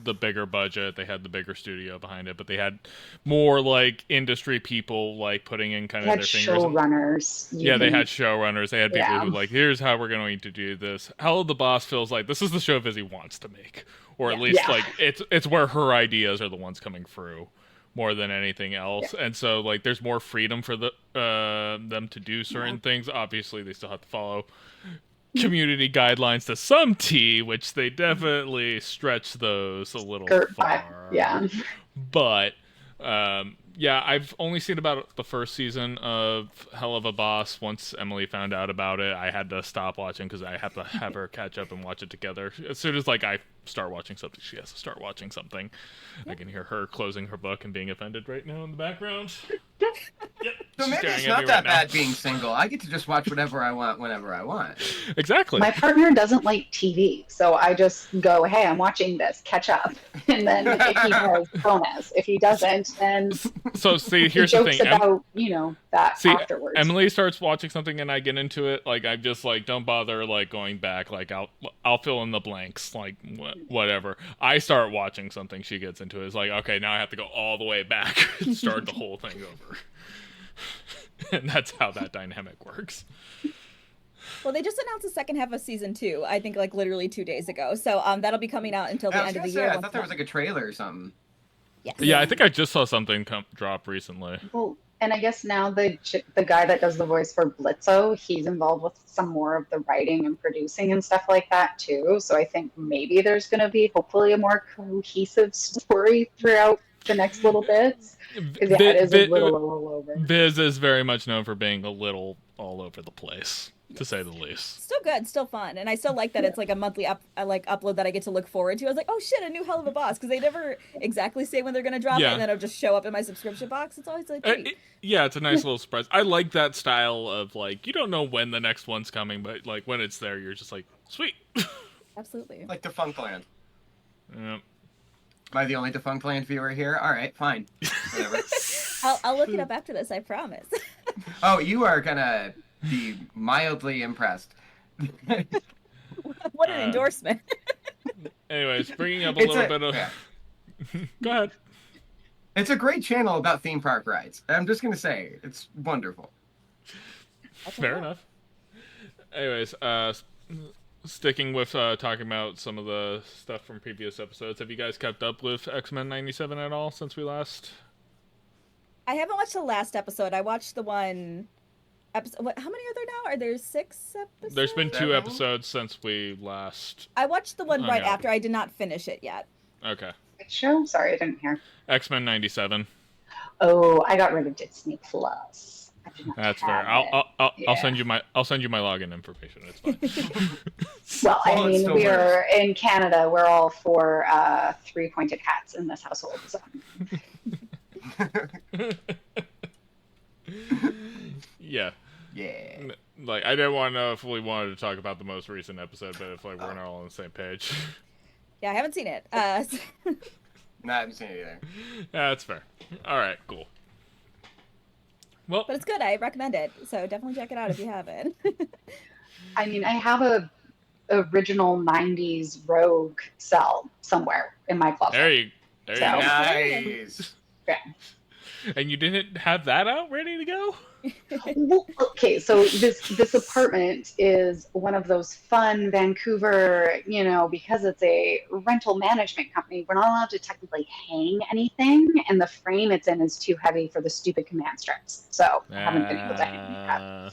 the bigger budget, they had the bigger studio behind it, but they had more like industry people like putting in kind of their fingers. Showrunners. Yeah, they had showrunners. They had people who like, here's how we're going to do this. Hell of the Boss feels like this is the show Vizzy wants to make, or at least like it's where her ideas are the ones coming through more than anything else. And so like there's more freedom for the them to do certain things. Obviously, they still have to follow community guidelines to some T, which they definitely stretch those a little far. Yeah. But yeah, I've only seen about the first season of Hell of a Boss. Once Emily found out about it, I had to stop watching because I have to have her catch up and watch it together. As soon as like I start watching something, she has to start watching something. I can hear her closing her book and being offended right now in the background. Yep. So maybe it's not that bad being single. I get to just watch whatever I want whenever I want. Exactly. My partner doesn't like TV, so I just go, hey, I'm watching this, catch up. And then if he has, bonus. If he doesn't, then so see, here's he the jokes thing. about, you know, that afterwards. Emily starts watching something and I get into it. Like I'm just like, don't bother like going back. Like I'll fill in the blanks. Like whatever. I start watching something, she gets into it. It's like, okay, now I have to go all the way back and start the whole thing over. And that's how that dynamic works. well, they just announced the second half of season 2, I think like literally 2 days ago. So that'll be coming out until the end of the year. I thought there was like a trailer or something. Yes. Yeah, I think I just saw something drop recently. Well, and I guess now the guy that does the voice for Blitzo, he's involved with some more of the writing and producing and stuff like that too. So I think maybe there's going to be hopefully a more cohesive story throughout the next little bits. Because it is a little all over. Viz is very much known for being a little all over the place, to say the least. Still good, still fun, and I still like that it's like a monthly upload that I get to look forward to. I was like, oh shit, a new Hell of a Boss, because they never exactly say when they're gonna drop it, and then it'll just show up in my subscription box. It's always a treat. Yeah, it's a nice little surprise. I like that style of like you don't know when the next one's coming, but like when it's there, you're just like sweet. Absolutely. Like Defunct Land. Yep. Am I the only Defunct Land viewer here? All right, fine. Whatever. I'll look it up after this, I promise. Oh, you are gonna be mildly impressed. What an endorsement. Anyways, bringing up a little bit of... Yeah. Go ahead. It's a great channel about theme park rides. I'm just gonna say, it's wonderful. Fair enough. Anyways, sticking with talking about some of the stuff from previous episodes, have you guys kept up with X-Men 97 at all since we last? I haven't watched the last episode. I watched the one episode. How many are there now? Are there 6 episodes? There's been 2 episodes since we last... I watched the one right after. I did not finish it yet. Okay. Which show? Sorry, I didn't hear. X-Men 97. Oh, I got rid of Disney Plus. That's fair. I'll send you my login information. It's fine. Well, I mean, we are in Canada. We're all for 3-pointed hats in this household. So. Yeah. Yeah. Like, I didn't want to know if we wanted to talk about the most recent episode, but if like we're not all on the same page. Yeah, I haven't seen it. No, I haven't seen it either. Yeah, that's fair. All right, cool. Well, But it's good. I recommend it. So definitely check it out if you haven't. I mean, I have a original 90s Rogue cell somewhere in my closet. there you So- go. Nice. Yeah. And you didn't have that out ready to go? Well, okay, so this apartment is one of those fun Vancouver, because it's a rental management company, we're not allowed to technically hang anything, and the frame it's in is too heavy for the stupid command strips. So I haven't been able to hang that.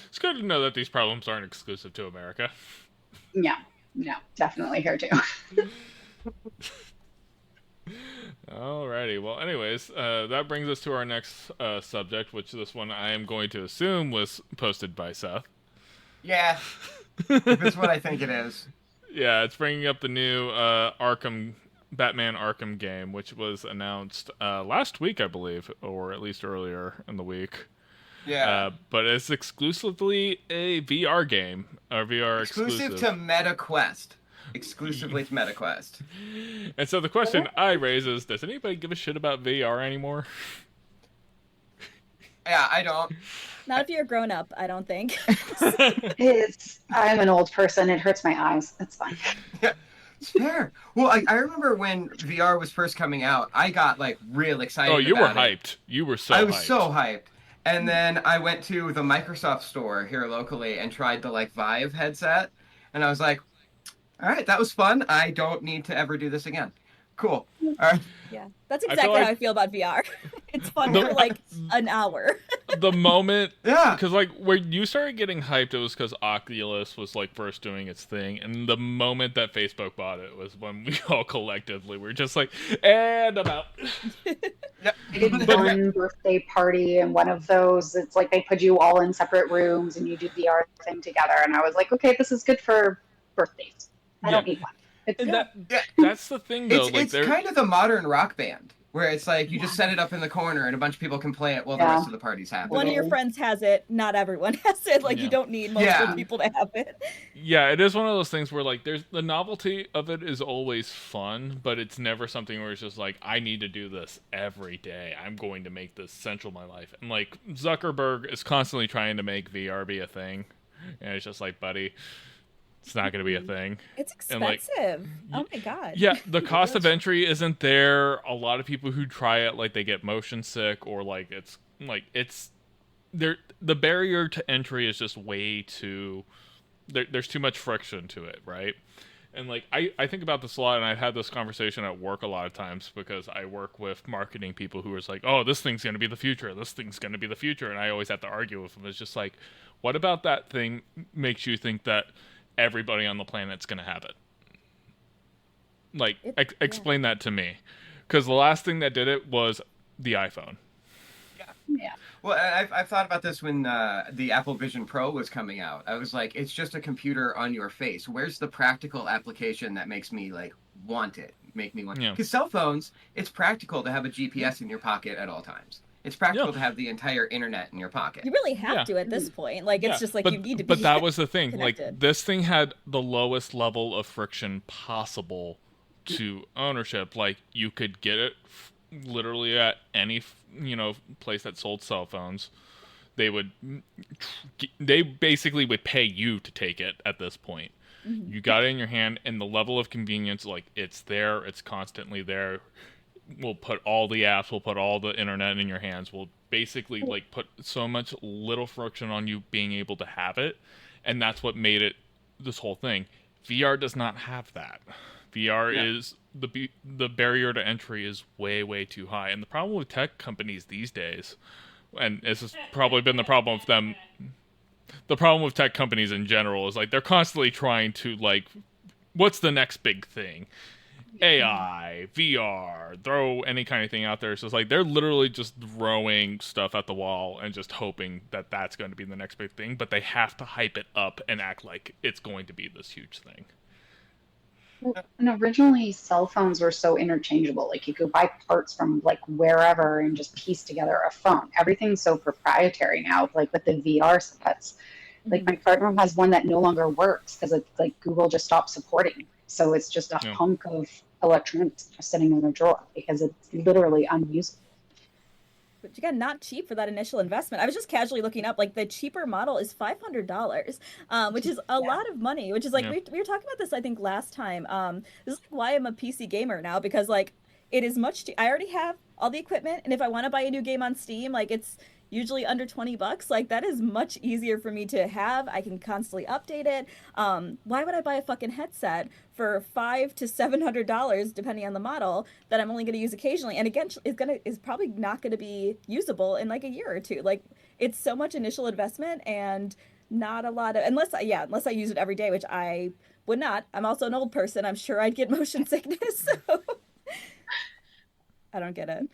It's good to know that these problems aren't exclusive to America. Yeah, no, definitely here too. Alrighty, well anyways, that brings us to our next subject, which this one I am going to assume was posted by Seth. Yeah. That's what I think it is. Yeah, it's bringing up the new Batman Arkham game, which was announced last week, I believe, or at least earlier in the week. Yeah. But it's exclusively a VR game, or VR Exclusive to MetaQuest. Exclusively to MetaQuest. And so the question I raise is, does anybody give a shit about VR anymore? Yeah, I don't. Not if you're a grown up, I don't think. I'm an old person. It hurts my eyes. That's fine. Yeah, it's fair. Well, I remember when VR was first coming out, I got like real excited. Oh, you were about it. hyped. You were so I was hyped. so hyped. And then I went to the Microsoft store here locally and tried the like Vive headset, and I was like, all right, that was fun. I don't need to ever do this again. Cool. All right. Yeah, that's I feel exactly like- how I feel about VR. It's fun for like an hour. The moment, Yeah. because like when you started getting hyped, it was because Oculus was like first doing its thing, and the moment that Facebook bought it was when we all collectively were just like, and I'm out. Yeah. I did one birthday party, and one of those, it's like they put you all in separate rooms and you do the art thing together. And I was like, okay, this is good for birthdays. I don't need one. It's And Yeah. that's the thing though. It's they're- kind of the modern rock band, where it's like you just set it up in the corner and a bunch of people can play it while the Yeah. rest of the party's happening. One of your friends has it, not everyone has it. Like Yeah. you don't need multiple Yeah. people to have it. Yeah, it is one of those things where like there's the novelty of it is always fun, but it's never something where it's just like I need to do this every day. I'm going to make this central to my life. And like Zuckerberg is constantly trying to make VR be a thing. And it's just like, buddy, it's not going to be a thing. It's And, like, expensive. Oh my god. Yeah, the cost of entry isn't there. A lot of people who try it like they get motion sick or like it's there. The barrier to entry is just way too. There's too much friction to it, right? And like I think about this a lot, and I've had this conversation at work a lot of times because I work with marketing people who are like, "Oh, this thing's going to be the future. This thing's going to be the future," and I always have to argue with them. It's just like, what about that thing makes you think that everybody on the planet's going to have it? Like, explain that to me, because the last thing that did it was the iPhone. yeah. Well, I've thought about this when the Apple Vision Pro was coming out. I was like, it's just a computer on your face. Where's the practical application that makes me like want it? Make me want. Yeah. Because cell phones, it's practical to have a GPS in your pocket at all times. It's practical Yeah. to have the entire internet in your pocket. You really have Yeah. to at this point. Like it's Yeah, just like but, you need to be. But that was the thing. Like connected. this thing had the lowest level of friction possible to ownership. Like you could get it literally at any place that sold cell phones. They basically would pay you to take it at this point. Mm-hmm. You got it in your hand, and the level of convenience, like it's there, it's constantly there. We'll put all the apps, we'll put all the internet in your hands. We'll basically like put so much little friction on you being able to have it, and that's what made it this whole thing. VR does not have that. VR is the barrier to entry is way too high, and the problem with tech companies these days, and this has probably been the problem with them. The problem with tech companies in general is like they're constantly trying to like, what's the next big thing? AI, VR, throw any kind of thing out there. So it's like they're literally just throwing stuff at the wall and just hoping that that's going to be the next big thing. But they have to hype it up and act like it's going to be this huge thing. And originally, cell phones were so interchangeable. Like you could buy parts from like wherever and just piece together a phone. Everything's so proprietary now, like with the VR sets. Like my partner has one that no longer works because it's like Google just stopped supporting. So it's just a hunk of electronics just sitting in a drawer because it's literally unusable. But again, not cheap for that initial investment. I was just casually looking up, like the cheaper model is $500, which is a lot of money. Which is like we were talking about this, I think, last time. This is like why I'm a PC gamer now, because like it is much. I already have all the equipment, and if I want to buy a new game on Steam, like it's usually under $20. Like that is much easier for me to have. I can constantly update it. Why would I buy a fucking headset for $500 to $700 depending on the model that I'm only going to use occasionally, and again is probably not going to be usable in like a year or two. Like it's so much initial investment and not a lot of, unless I use it every day, which I would not. I'm also an old person. I'm sure I'd get motion sickness. So I don't get it.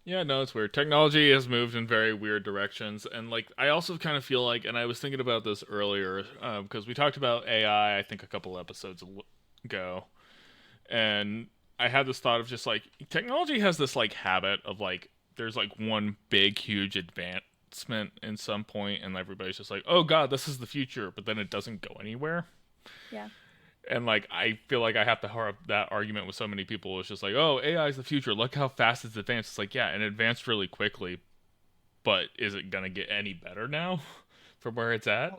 Yeah, no, it's weird. Technology has moved in very weird directions, and like I also kind of feel like, and I was thinking about this earlier because we talked about AI, I think a couple episodes ago, and I had this thought of just like technology has this like habit of like there's like one big huge advancement in some point, and everybody's just like, oh god, this is the future, but then it doesn't go anywhere. Yeah. And like I feel like I have to have that argument with so many people. It's just like, oh, AI is the future. Look how fast it's advanced. It's like, yeah, it advanced really quickly, but is it gonna get any better now from where it's at?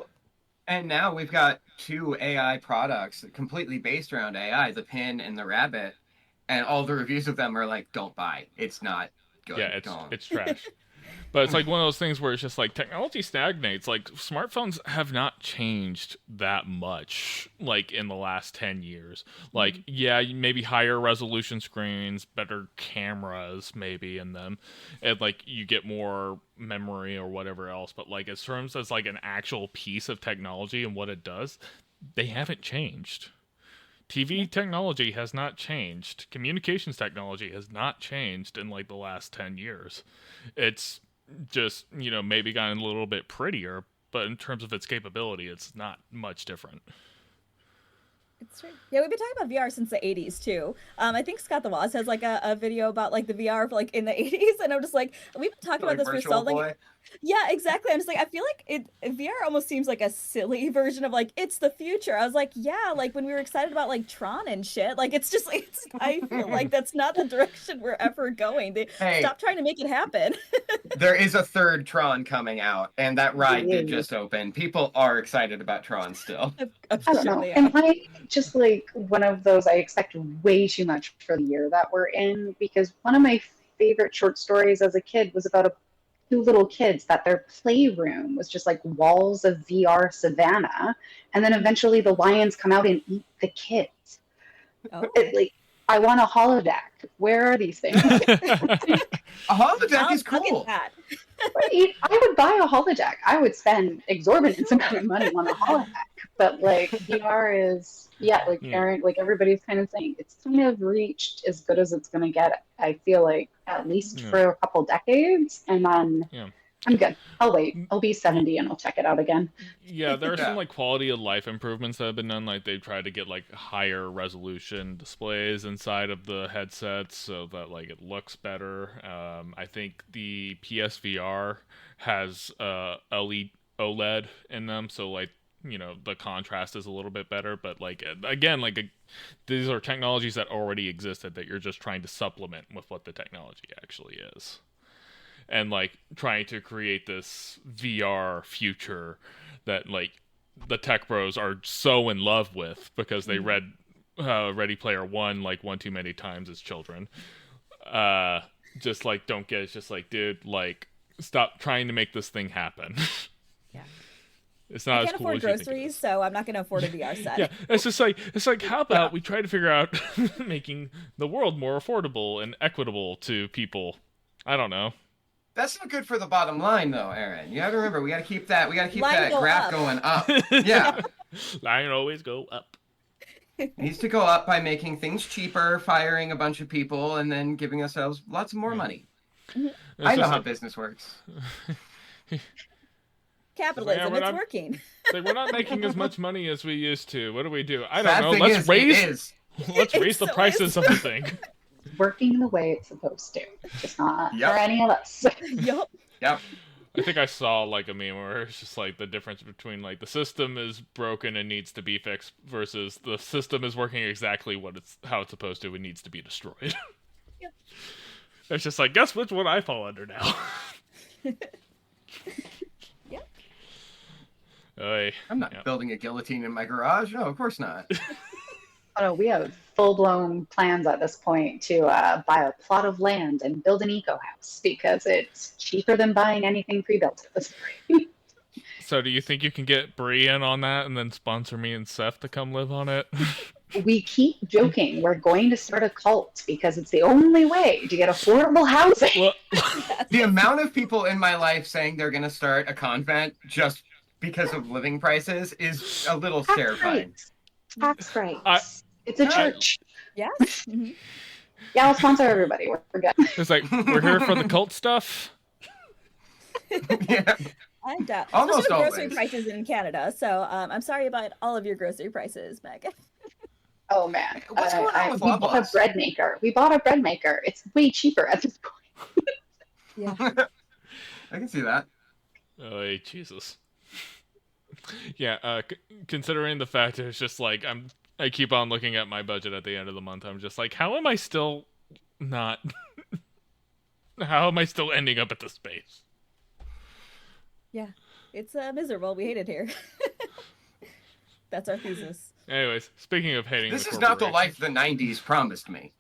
And now we've got two AI products completely based around AI, the Pin and the Rabbit, and all the reviews of them are like, don't buy. It's not good. Yeah, it's trash. But it's like one of those things where it's just like technology stagnates. Like smartphones have not changed that much like in the last 10 years. Like, yeah, maybe higher resolution screens, better cameras maybe in them. And like you get more memory or whatever else. But like as terms as like an actual piece of technology and what it does, they haven't changed. TV technology has not changed. Communications technology has not changed in like the last 10 years. It's just, maybe gotten a little bit prettier, but in terms of its capability, it's not much different. It's true. Yeah, we've been talking about VR since the 80s too. I think Scott the Woz has like a video about like the VR for like in the 80s, and I'm just like, we've been talking about this for so long. Yeah, exactly. I'm just like, I feel like VR almost seems like a silly version of like it's the future. I was like, yeah, like when we were excited about like Tron and shit, like it's just like I feel like that's not the direction we're ever going. They stop trying to make it happen. There is a third Tron coming out, and that ride did just open. People are excited about Tron still. I don't know. Am I just like one of those? I expect way too much for the year that we're in, because one of my favorite short stories as a kid was about two little kids that their playroom was just like walls of VR savannah, and then eventually the lions come out and eat the kids. Like, I want a holodeck. Where are these things? A holodeck is cool. I would buy a holodeck. I would spend exorbitant amount of money on a holodeck. But like VR is, Aaron, like everybody's kind of saying, it's kind of reached as good as it's going to get. I feel like at least for a couple decades, and then I'm good. I'll wait. I'll be 70 and I'll check it out again. Yeah, there are some like quality of life improvements that have been done. Like they've tried to get like higher resolution displays inside of the headsets so that like it looks better. I think the PSVR has OLED in them, so like the contrast is a little bit better. But like again, these are technologies that already existed that you're just trying to supplement with what the technology actually is. And like trying to create this VR future that like the tech bros are so in love with because they read Ready Player One like one too many times as children. Just like don't get it. It's just like, dude, like stop trying to make this thing happen. Yeah. It's not as cool as you think. I can't afford groceries, so I'm not going to afford a VR set. Yeah, it's like how about we try to figure out making the world more affordable and equitable to people? I don't know. That's not good for the bottom line, though, Aaron. You have to remember, we got to keep that graph going up. Yeah. Line always go up. It needs to go up by making things cheaper, firing a bunch of people, and then giving ourselves lots more money. I know how business works. Capitalism, we're it's not- working. It's like, we're not making as much money as we used to. What do we do? I don't Sad know. thing Let's is, raise it is. let's It raise the so prices is. of the thing. Working the way it's supposed to, just not Yep. for any of us. Yup. Yep. I think I saw like a meme where it's just like the difference between like the system is broken and needs to be fixed versus the system is working exactly how it's supposed to and needs to be destroyed. Yep. It's just like, guess which one I fall under now. Yep. Oy. I'm not Yep. building a guillotine in my garage. No, of course not. Oh, we have full-blown plans at this point to buy a plot of land and build an eco house because it's cheaper than buying anything pre-built at this point. So do you think you can get Bree in on that and then sponsor me and Seth to come live on it? We keep joking we're going to start a cult because it's the only way to get affordable housing. Well, The amount of people in my life saying they're going to start a convent just because of living prices is a little Tax terrifying. rates. Tax rates. It's a I- church. Yeah. Mhm. Yeah, I'll sponsor everybody. We're good. it's like, we're here for the cult stuff. Yeah. I doubt. Almost Especially with grocery always. prices in Canada. So I'm sorry about all of your grocery prices, Meg. Oh man, What's going on with we bought a Loblaws? bread maker. We bought a bread maker. It's way cheaper at this point. Yeah. I can see that. Oh, Jesus. Yeah, considering the fact that it's just like I keep on looking at my budget at the end of the month. I'm just like, how am I still not? How am I still ending up at this space? Yeah. It's miserable. We hate it here. That's our thesis. Anyways, speaking of hating, This the is not the corporation- life the 90s promised me.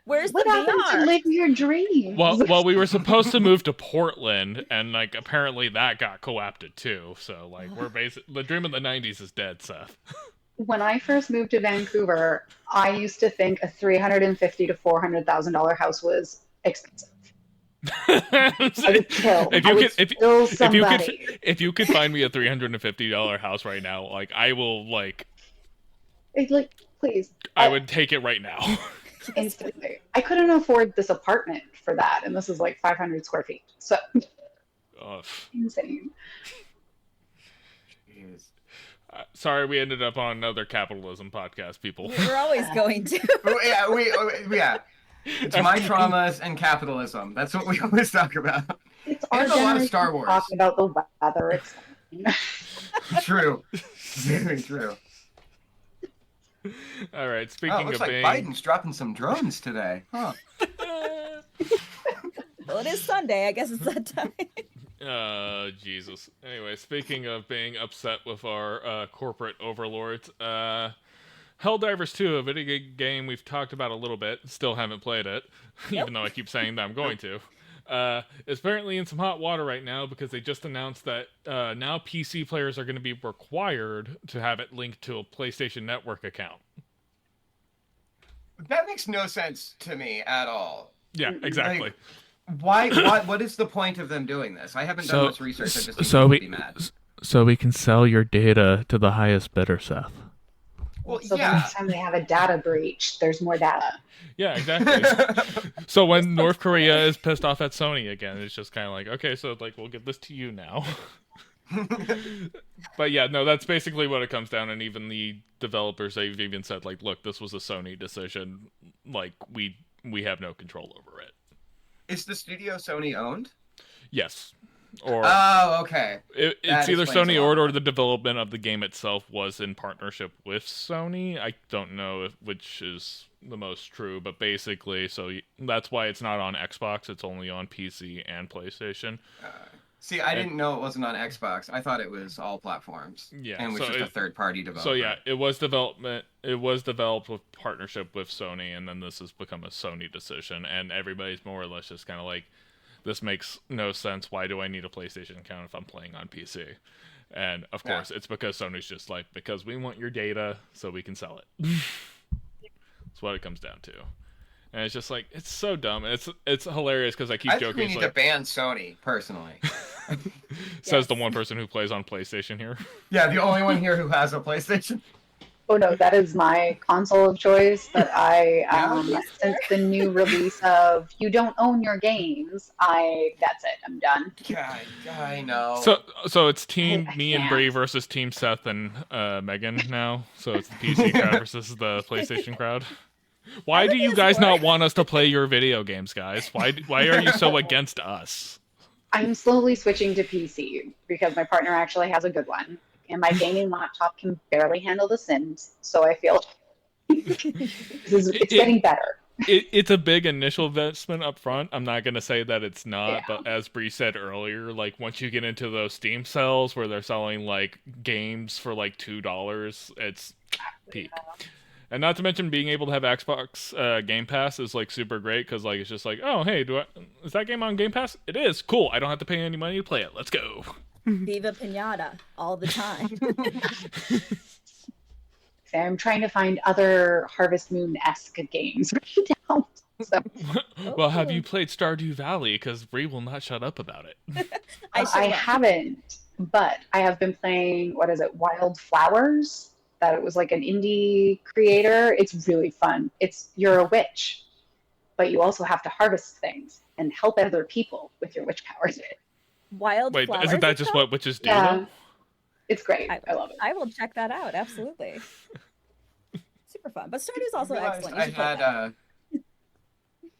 Where's What the happened to VR? live your dreams? Well, we were supposed to move to Portland, and like apparently that got co-opted too. So like the dream of the '90s is dead, Seth. When I first moved to Vancouver, I used to think a $350,000 to $400,000 house was expensive. I would kill. If I you would could, if kill you somebody. could, if you could find me a $350 house right now, like I will, like It's like, please, I would take it right now. instantly. I couldn't afford this apartment for that, and this is like 500 square feet. So Ugh. insane. Jeez. Sorry, we ended up on another capitalism podcast, people. We're always going to. Yeah. It's my traumas and capitalism. That's what we always talk about. It's our And a lot of generation Star Wars. talking about the weather. It's fine. True. Very true. All right, Oh, speaking it looks of like being, Biden's dropping some drones today. Huh. Well, it is Sunday. I guess it's that time. Jesus. Anyway, speaking of being upset with our corporate overlords, Helldivers 2, a video game we've talked about a little bit, still haven't played it, even though I keep saying that I'm going to. Is apparently in some hot water right now because they just announced that now PC players are going to be required to have it linked to a PlayStation Network account. That makes no sense to me at all. Yeah, exactly. Why? What is the point of them doing this? I haven't done much research. I just think so people we would be mad. so we can sell your data to the highest bidder, Seth. Well, So the yeah. next time they have a data breach, there's more data. Yeah, exactly. So when North Korea is pissed off at Sony again, it's just kind of like, okay, so like we'll give this to you now. But yeah, no, that's basically what it comes down. And even the developers, they've even said like, look, this was a Sony decision. Like we have no control over it. Is the studio Sony owned? Yes, or Oh, okay. it's that either explains Sony a lot or more. the development of the game itself was in partnership with Sony. I don't know which is the most true, but basically, so that's why it's not on Xbox. It's only on PC and PlayStation. See, I didn't know it wasn't on Xbox. I thought it was all platforms. Yeah, And was so just a third-party developer. So yeah, it was developed with partnership with Sony, and then this has become a Sony decision, and everybody's more or less just kind of like, this makes no sense. Why do I need a PlayStation account if I'm playing on PC? And of course, it's because Sony's just like, because we want your data so we can sell it. That's what it comes down to. And it's just like, it's so dumb. And it's hilarious because I keep I think joking. we It's need like, to ban Sony, personally. says the one person who plays on PlayStation here. Yeah, the only one here who has a PlayStation. Oh no, that is my console of choice. But since the new release of "You Don't Own Your Games," that's it. I'm done. God, I know. So it's Team me and can't. Bree versus Team Seth and Megan now. So it's the PC crowd versus the PlayStation crowd. Why do you guys not want us to play your video games, guys? Why are you so against us? I'm slowly switching to PC because my partner actually has a good one, and my gaming laptop can barely handle The Sims. So I feel it's getting better. It's a big initial investment up front. I'm not going to say that it's not, Yeah. but as Bree said earlier, like once you get into those Steam sales where they're selling like games for like $2, it's peak. And not to mention being able to have Xbox Game Pass is like super great because like it's just like, oh hey, is that game on Game Pass? It is. Cool. I don't have to pay any money to play it. Let's go. Viva Pinata all the time. I'm trying to find other Harvest Moon-esque games right now. So, Well, have you played Stardew Valley? Because Bree will not shut up about it. I haven't, but I have been playing, what is it, Wildflowers? That it was like an indie creator. It's really fun. You're a witch, but you also have to harvest things and help other people with your witch powers. Wild Wait, flowers. isn't that just what witches do? Yeah. Though? It's great. I love it. I will check that out. Absolutely. Super fun. But Stardew's also excellent. You should play that.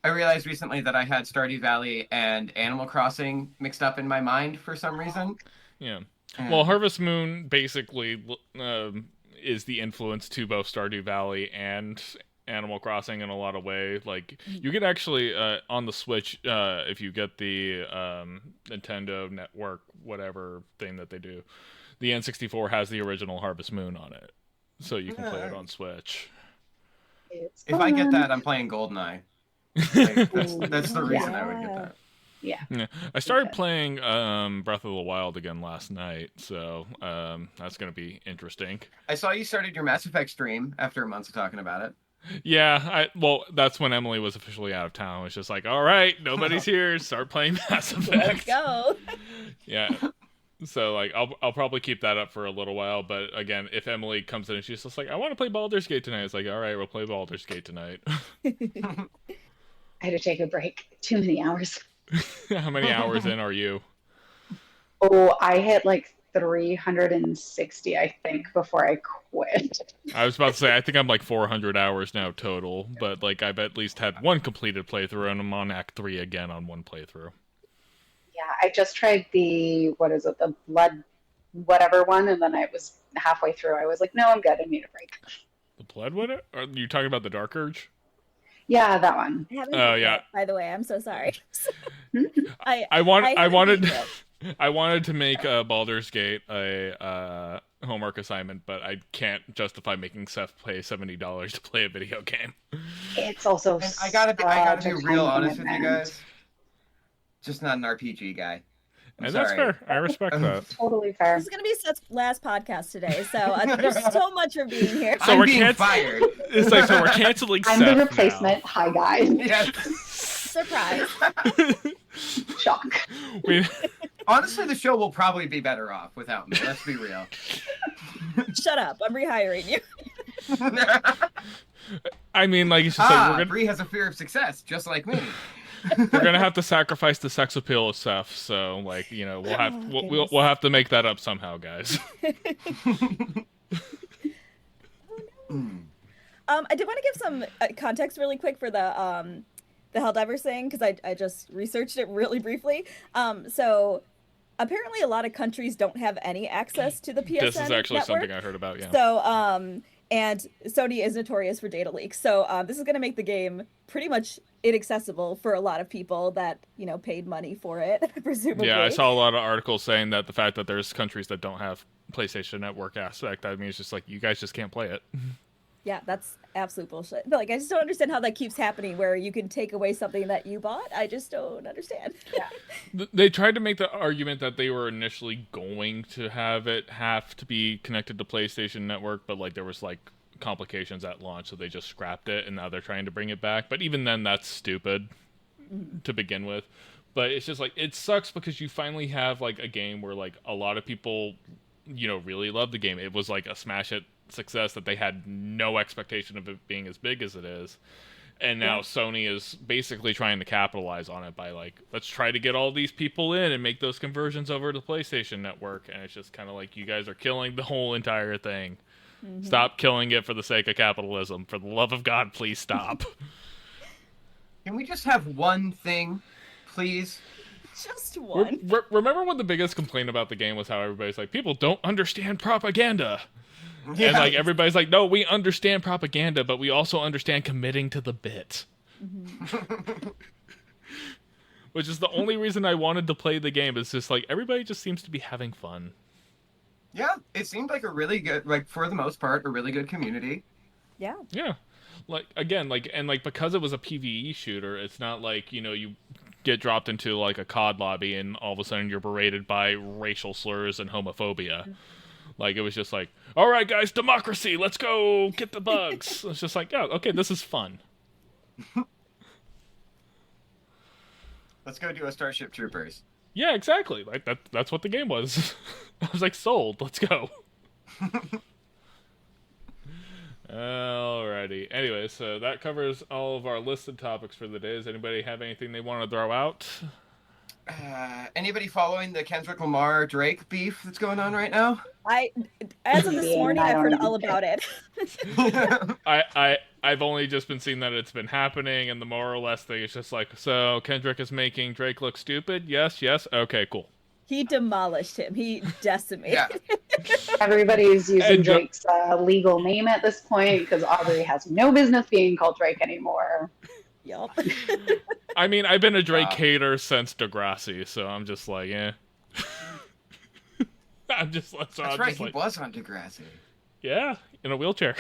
I realized recently that I had Stardew Valley and Animal Crossing mixed up in my mind for some reason. Yeah. Well, Harvest Moon basically is the influence to both Stardew Valley and Animal Crossing in a lot of ways. Like you can actually on the Switch, if you get the Nintendo Network whatever thing that they do, the N64 has the original Harvest Moon on it, so you can play it on Switch. If I get that, I'm playing GoldenEye. Like, that's the reason I would get that. Yeah. I started playing Breath of the Wild again last night, so that's going to be interesting. I saw you started your Mass Effect stream after months of talking about it. Yeah, well, that's when Emily was officially out of town. It was just like, all right, nobody's here. Start playing Mass Effect. Let's go. Yeah. So like, I'll probably keep that up for a little while. But again, if Emily comes in and she's just like, I want to play Baldur's Gate tonight, it's like, all right, we'll play Baldur's Gate tonight. I had to take a break. Too many hours. How many hours in are you? Oh, I hit like 360, I think, before I quit. I was about to say, I think I'm like 400 hours now total, but like I've at least had one completed playthrough, and I'm on Act 3 again on one playthrough. Yeah, I just tried the blood whatever one, and then I was halfway through. I was like, no, I'm good. I need a break. The blood what? Are you talking about the Dark Urge? Yeah, that one. I haven't Oh, played yeah. it, by the way, I'm so sorry. I wanted played it. I wanted to make Baldur's Gate a homework assignment, but I can't justify making Seth pay $70 to play a video game. It's also And I gotta be real time honest with you commitment. guys. Just not an RPG guy. I'm And sorry. that's fair. I respect that. Totally fair. This is going to be Seth's last podcast today, so there's so much for being here. So I'm we're being cancel- fired. It's like, so we're canceling I'm Seth the replacement. now. Hi, guys. Yes. Surprise. Shock. Honestly, the show will probably be better off without me. Let's be real. Shut up. I'm rehiring you. I mean, like, it's just like, Bree has a fear of success, just like me. we're gonna have to sacrifice the sex appeal of Seth. So, like, you know, we'll have to make that up somehow, guys. I did want to give some context really quick for the Helldivers thing, because I just researched it really briefly. So apparently a lot of countries don't have any access to the PSN This is actually network. something I heard about. Yeah. So and Sony is notorious for data leaks. So this is going to make the game pretty much inaccessible for a lot of people that, you know, paid money for it, presumably. Yeah, I saw a lot of articles saying that the fact that there's countries that don't have PlayStation Network aspect, I mean, it's just like, you guys just can't play it. Yeah, that's absolute bullshit. But like, I just don't understand how that keeps happening, where you can take away something that you bought. I just don't understand. Yeah. They tried to make the argument that they were initially going to have to be connected to PlayStation Network, but like there was like complications at launch, so they just scrapped it, and now they're trying to bring it back. But even then, that's stupid to begin with. But it's just like, it sucks because you finally have like a game where like a lot of people, you know, really love the game. It was like a smash hit success that they had no expectation of it being as big as it is. And now Sony is basically trying to capitalize on it by like, let's try to get all these people in and make those conversions over to the PlayStation Network. And it's just kind of like, you guys are killing the whole entire thing. Mm-hmm. Stop killing it for the sake of capitalism. For the love of God, please stop. Can we just have one thing, please? Just one. Remember when the biggest complaint about the game was how everybody's like, people don't understand propaganda. Yeah. And like everybody's like, no, we understand propaganda, but we also understand committing to the bit. Mm-hmm. Which is the only reason I wanted to play the game. Is just like everybody just seems to be having fun. Yeah, it seemed like a really good, like for the most part, a really good community. Yeah. Yeah. Like again, like and like because it was a PvE shooter, it's not like, you know, you get dropped into like a COD lobby and all of a sudden you're berated by racial slurs and homophobia. Mm-hmm. Like, it was just like, all right, guys, democracy, let's go get the bugs. It's just like, yeah, okay, this is fun. Let's go do a Starship Troopers. Yeah, exactly. Like, that's what the game was. I was like, sold, let's go. Alrighty. Anyway, so that covers all of our listed topics for the day. Does anybody have anything they want to throw out? Anybody following the Kendrick Lamar Drake beef that's going on right now? As of this morning, I've heard all about it. I've only just been seeing that it's been happening, and the more or less thing is just like, so Kendrick is making Drake look stupid? Yes, okay, cool. He demolished him. He decimated him. Everybody's using Drake's legal name at this point because Aubrey has no business being called Drake anymore. Yup. I mean, I've been a Drake hater since Degrassi, so I'm just like, eh. That's right, he was on Degrassi. Yeah, in a wheelchair.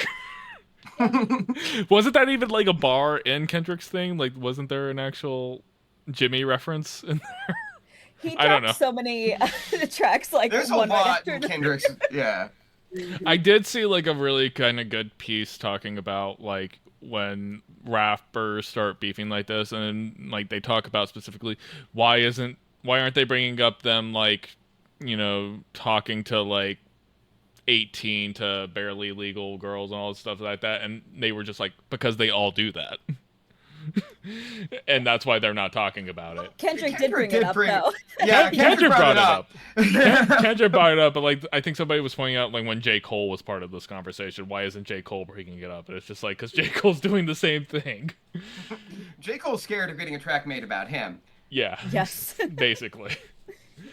Wasn't that even like a bar in Kendrick's thing? Like, wasn't there an actual Jimmy reference in there? He dropped so many tracks like there's one a right lot after in Kendrick's. Yeah. I did see like a really kind of good piece talking about like when rappers start beefing like this, and like they talk about specifically why aren't they bringing up them like, you know, talking to like 18 to barely legal girls and all stuff like that, and they were just like, because they all do that. And that's why they're not talking about it. Kendrick did bring it up, though. Yeah, Kendrick brought it up. Kendrick brought it up, but like I think somebody was pointing out like when J. Cole was part of this conversation, why isn't J. Cole bringing it up? And it's just like, because J. Cole's doing the same thing. J. Cole's scared of getting a track made about him. Yeah. Yes. Basically.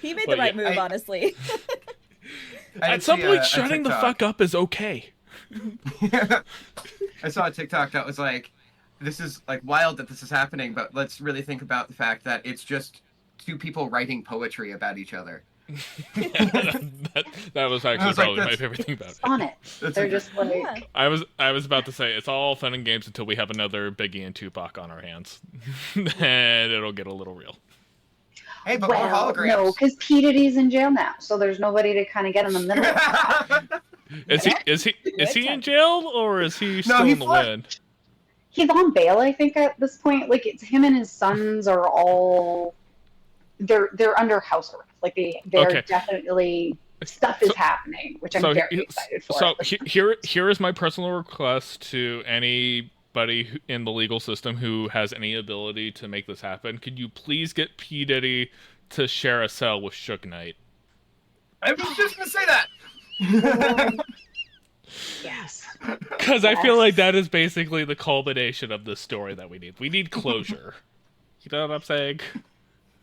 He made the right move, honestly. At some point, shutting the fuck up is okay. I saw a TikTok that was like, this is like wild that this is happening, but let's really think about the fact that it's just two people writing poetry about each other. that was actually probably my favorite thing about it. On it. They're just like... I was about to say, it's all fun and games until we have another Biggie and Tupac on our hands. And it'll get a little real. Hey, but more holograms. No, because P. Diddy's in jail now, so there's nobody to kind of get in the middle. Is he in jail, or is he still in the wind? He's on bail, I think, at this point. Like, it's him and his sons are all... They're under house arrest. Like, they're definitely... Stuff is happening, which I'm very excited for. So here is my personal request to anybody in the legal system who has any ability to make this happen. Could you please get P. Diddy to share a cell with Suge Knight? I was just going to say that! Yes. Because I feel like that is basically the culmination of the story that we need. We need closure. You know what I'm saying?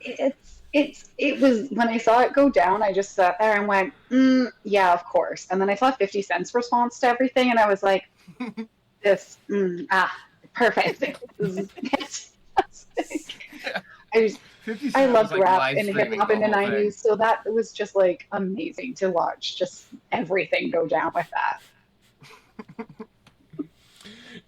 It was, when I saw it go down, I just sat there and went, yeah, of course. And then I saw 50 Cent's response to everything, and I was like, perfect. It's I loved rap and hip hop in the 90s, so that was just like amazing to watch, just everything go down with that.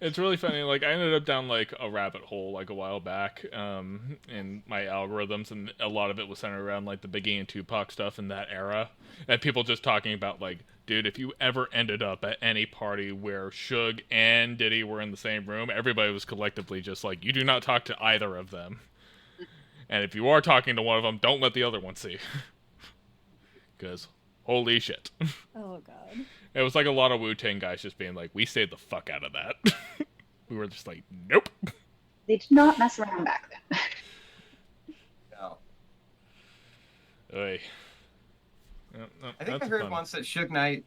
It's really funny. Like, I ended up down like a rabbit hole like a while back in my algorithms, and a lot of it was centered around like the Biggie and Tupac stuff in that era, and people just talking about like, dude, if you ever ended up at any party where Suge and Diddy were in the same room, everybody was collectively just like, you do not talk to either of them, and if you are talking to one of them, don't let the other one see, because holy shit. Oh god. It was like a lot of Wu-Tang guys just being like, we stayed the fuck out of that. We were just like, nope. They did not mess around back then. No. Oy. I think I heard once that Suge Knight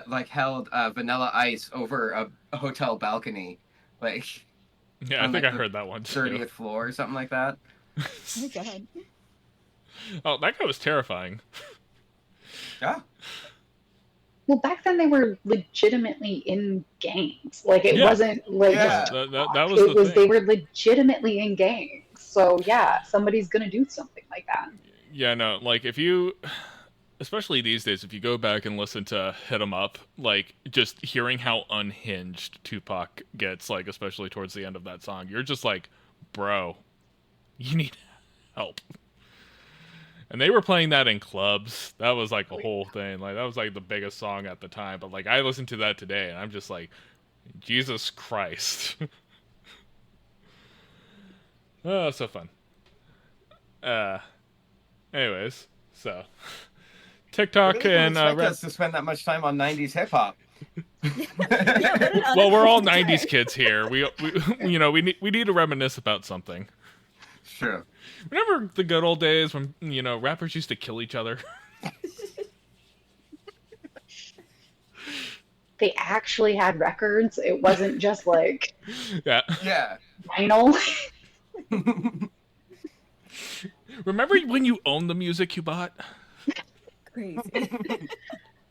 like held Vanilla Ice over a hotel balcony, like Yeah, I think I heard that one too. 30th floor or something like that. Oh my god. Oh, that guy was terrifying. Yeah. Well, back then they were legitimately in gangs. Like it wasn't like Yeah. That was the thing. They were legitimately in gangs. So yeah, somebody's gonna do something like that. Yeah, no, like if you, especially these days, if you go back and listen to Hit 'Em Up, like just hearing how unhinged Tupac gets, like especially towards the end of that song, you're just like, bro, you need help. And they were playing that in clubs. That was like a whole thing. Like that was like the biggest song at the time. But like I listened to that today, and I'm just like, Jesus Christ. Oh, so fun. Anyways, so TikTok Really and expect us to spend that much time on 90s hip hop. well, we're all 90s kids here. We you know, we need to reminisce about something. Sure. Remember the good old days when, you know, rappers used to kill each other? They actually had records. It wasn't just like Yeah. vinyl. Remember when you owned the music you bought? Crazy.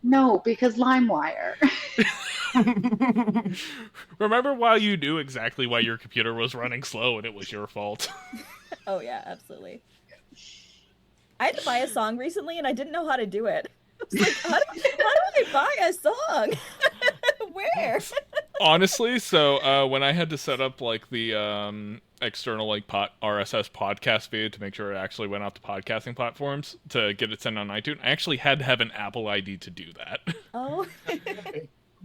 No, because LimeWire. Remember why you knew exactly why your computer was running slow and it was your fault? Oh yeah, absolutely. I had to buy a song recently and I didn't know how to do it. I was like, how do I buy a song? Where? Honestly, so when I had to set up like the external like RSS podcast feed to make sure it actually went out to podcasting platforms to get it sent on iTunes, I actually had to have an Apple ID to do that. Oh.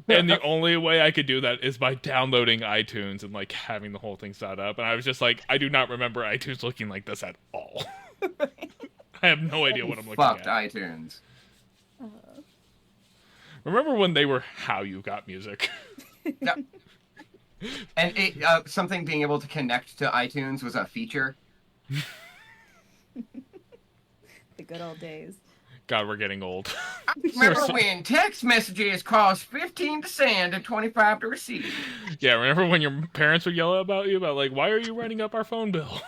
And the only way I could do that is by downloading iTunes and like having the whole thing set up. And I was just like, I do not remember iTunes looking like this at all. I have no idea what I'm looking Fucked at. iTunes. Remember when they were how you got music? Yep. And something being able to connect to iTunes was a feature. The good old days. God, we're getting old. Remember when text messages cost 15 to send and 25 to receive? Yeah, remember when your parents would yell about you about like, why are you writing up our phone bill?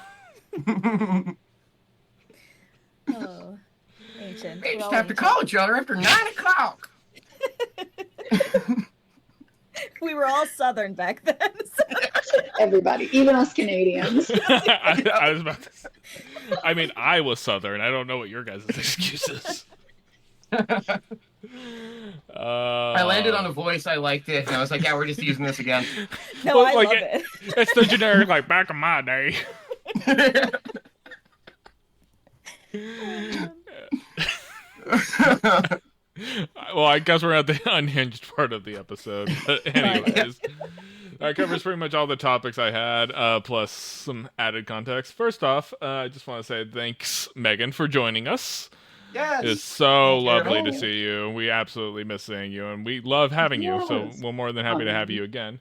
Oh, ancient. They We're just all have to ancient. call each other after 9 o'clock. We were all Southern back then. So. Everybody, even us Canadians. I was about to say, I mean, I was Southern. I don't know what your guys' excuses. I landed on a voice, I liked it, and I was like, yeah, we're just using this again. No, Well, I like, love it. It's the generic, like, back in my day. Well, I guess we're at the unhinged part of the episode. But anyways, that covers pretty much all the topics I had, plus some added context. First off, I just want to say thanks, Megan, for joining us. Yes. It's so Thank you. lovely to see you. We absolutely miss seeing you, and we love having you, so we're more than happy to have you again.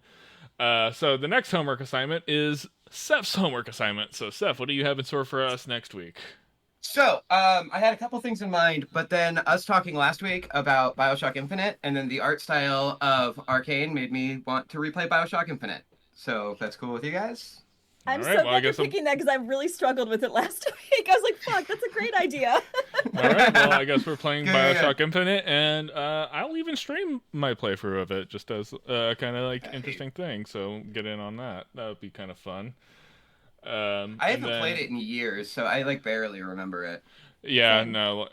So the next homework assignment is Seph's homework assignment. So, Seph, what do you have in store for us next week? So, I had a couple things in mind, but then us talking last week about BioShock Infinite, and then the art style of Arcane made me want to replay BioShock Infinite. So, if that's cool with you guys. I'm All so right, well, I glad you're guess I'm- picking that because I really struggled with it last week. I was like, fuck, that's a great idea. All right, well, I guess we're playing Yeah. BioShock Infinite, and I'll even stream my playthrough of it just as kind of like interesting thing. So get in on that. That would be kind of fun. I haven't played it in years, so I like barely remember it. Yeah, Same. no,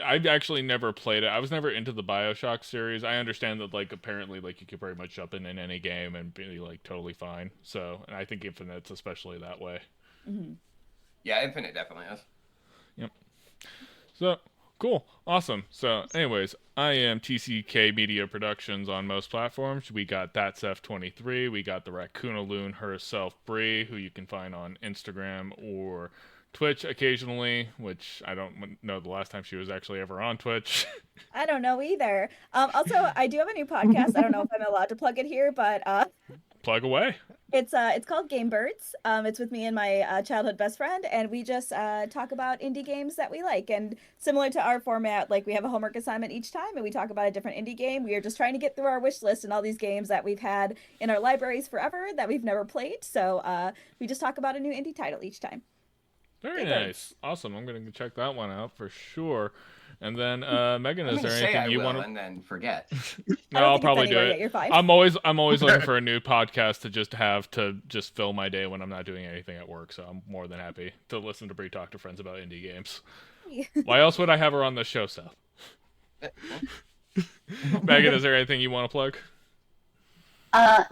I've actually never played it. I was never into the BioShock series. I understand that, like, apparently, like, you could pretty much jump in any game and be, like, totally fine. So, and I think Infinite's especially that way. Mm-hmm. Yeah, Infinite definitely is. Yep. So, cool. Awesome. So, anyways, I am TCK Media Productions on most platforms. We got That's F23. We got the Raccoonaloon herself, Bree, who you can find on Instagram or Twitch occasionally, which I don't know the last time she was actually ever on Twitch. I don't know either. Also, I do have a new podcast. I don't know if I'm allowed to plug it here, but Plug away. it's called Game Birds. It's with me and my childhood best friend, and we just talk about indie games that we like. And similar to our format, like we have a homework assignment each time, and we talk about a different indie game. We are just trying to get through our wish list and all these games that we've had in our libraries forever that we've never played. So we just talk about a new indie title each time. Very Game nice. Birds. Awesome. I'm going to check that one out for sure. And then, Megan, I'm is there gonna say I anything you will want to? and then forget. No, I don't I'll think it's probably do anywhere it. yet. You're fine. I'm always looking for a new podcast to just have to just fill my day when I'm not doing anything at work. So I'm more than happy to listen to Bree talk to friends about indie games. Why else would I have her on the show, Seth? Megan, is there anything you want to plug?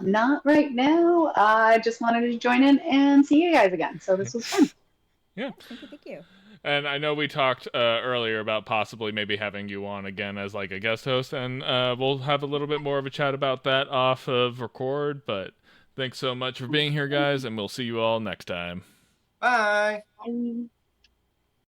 Not right now. I just wanted to join in and see you guys again. So this was fun. Yeah. Thank you. And I know we talked earlier about possibly maybe having you on again as like a guest host, and we'll have a little bit more of a chat about that off of record. But thanks so much for being here, guys, and we'll see you all next time. Bye. Bye.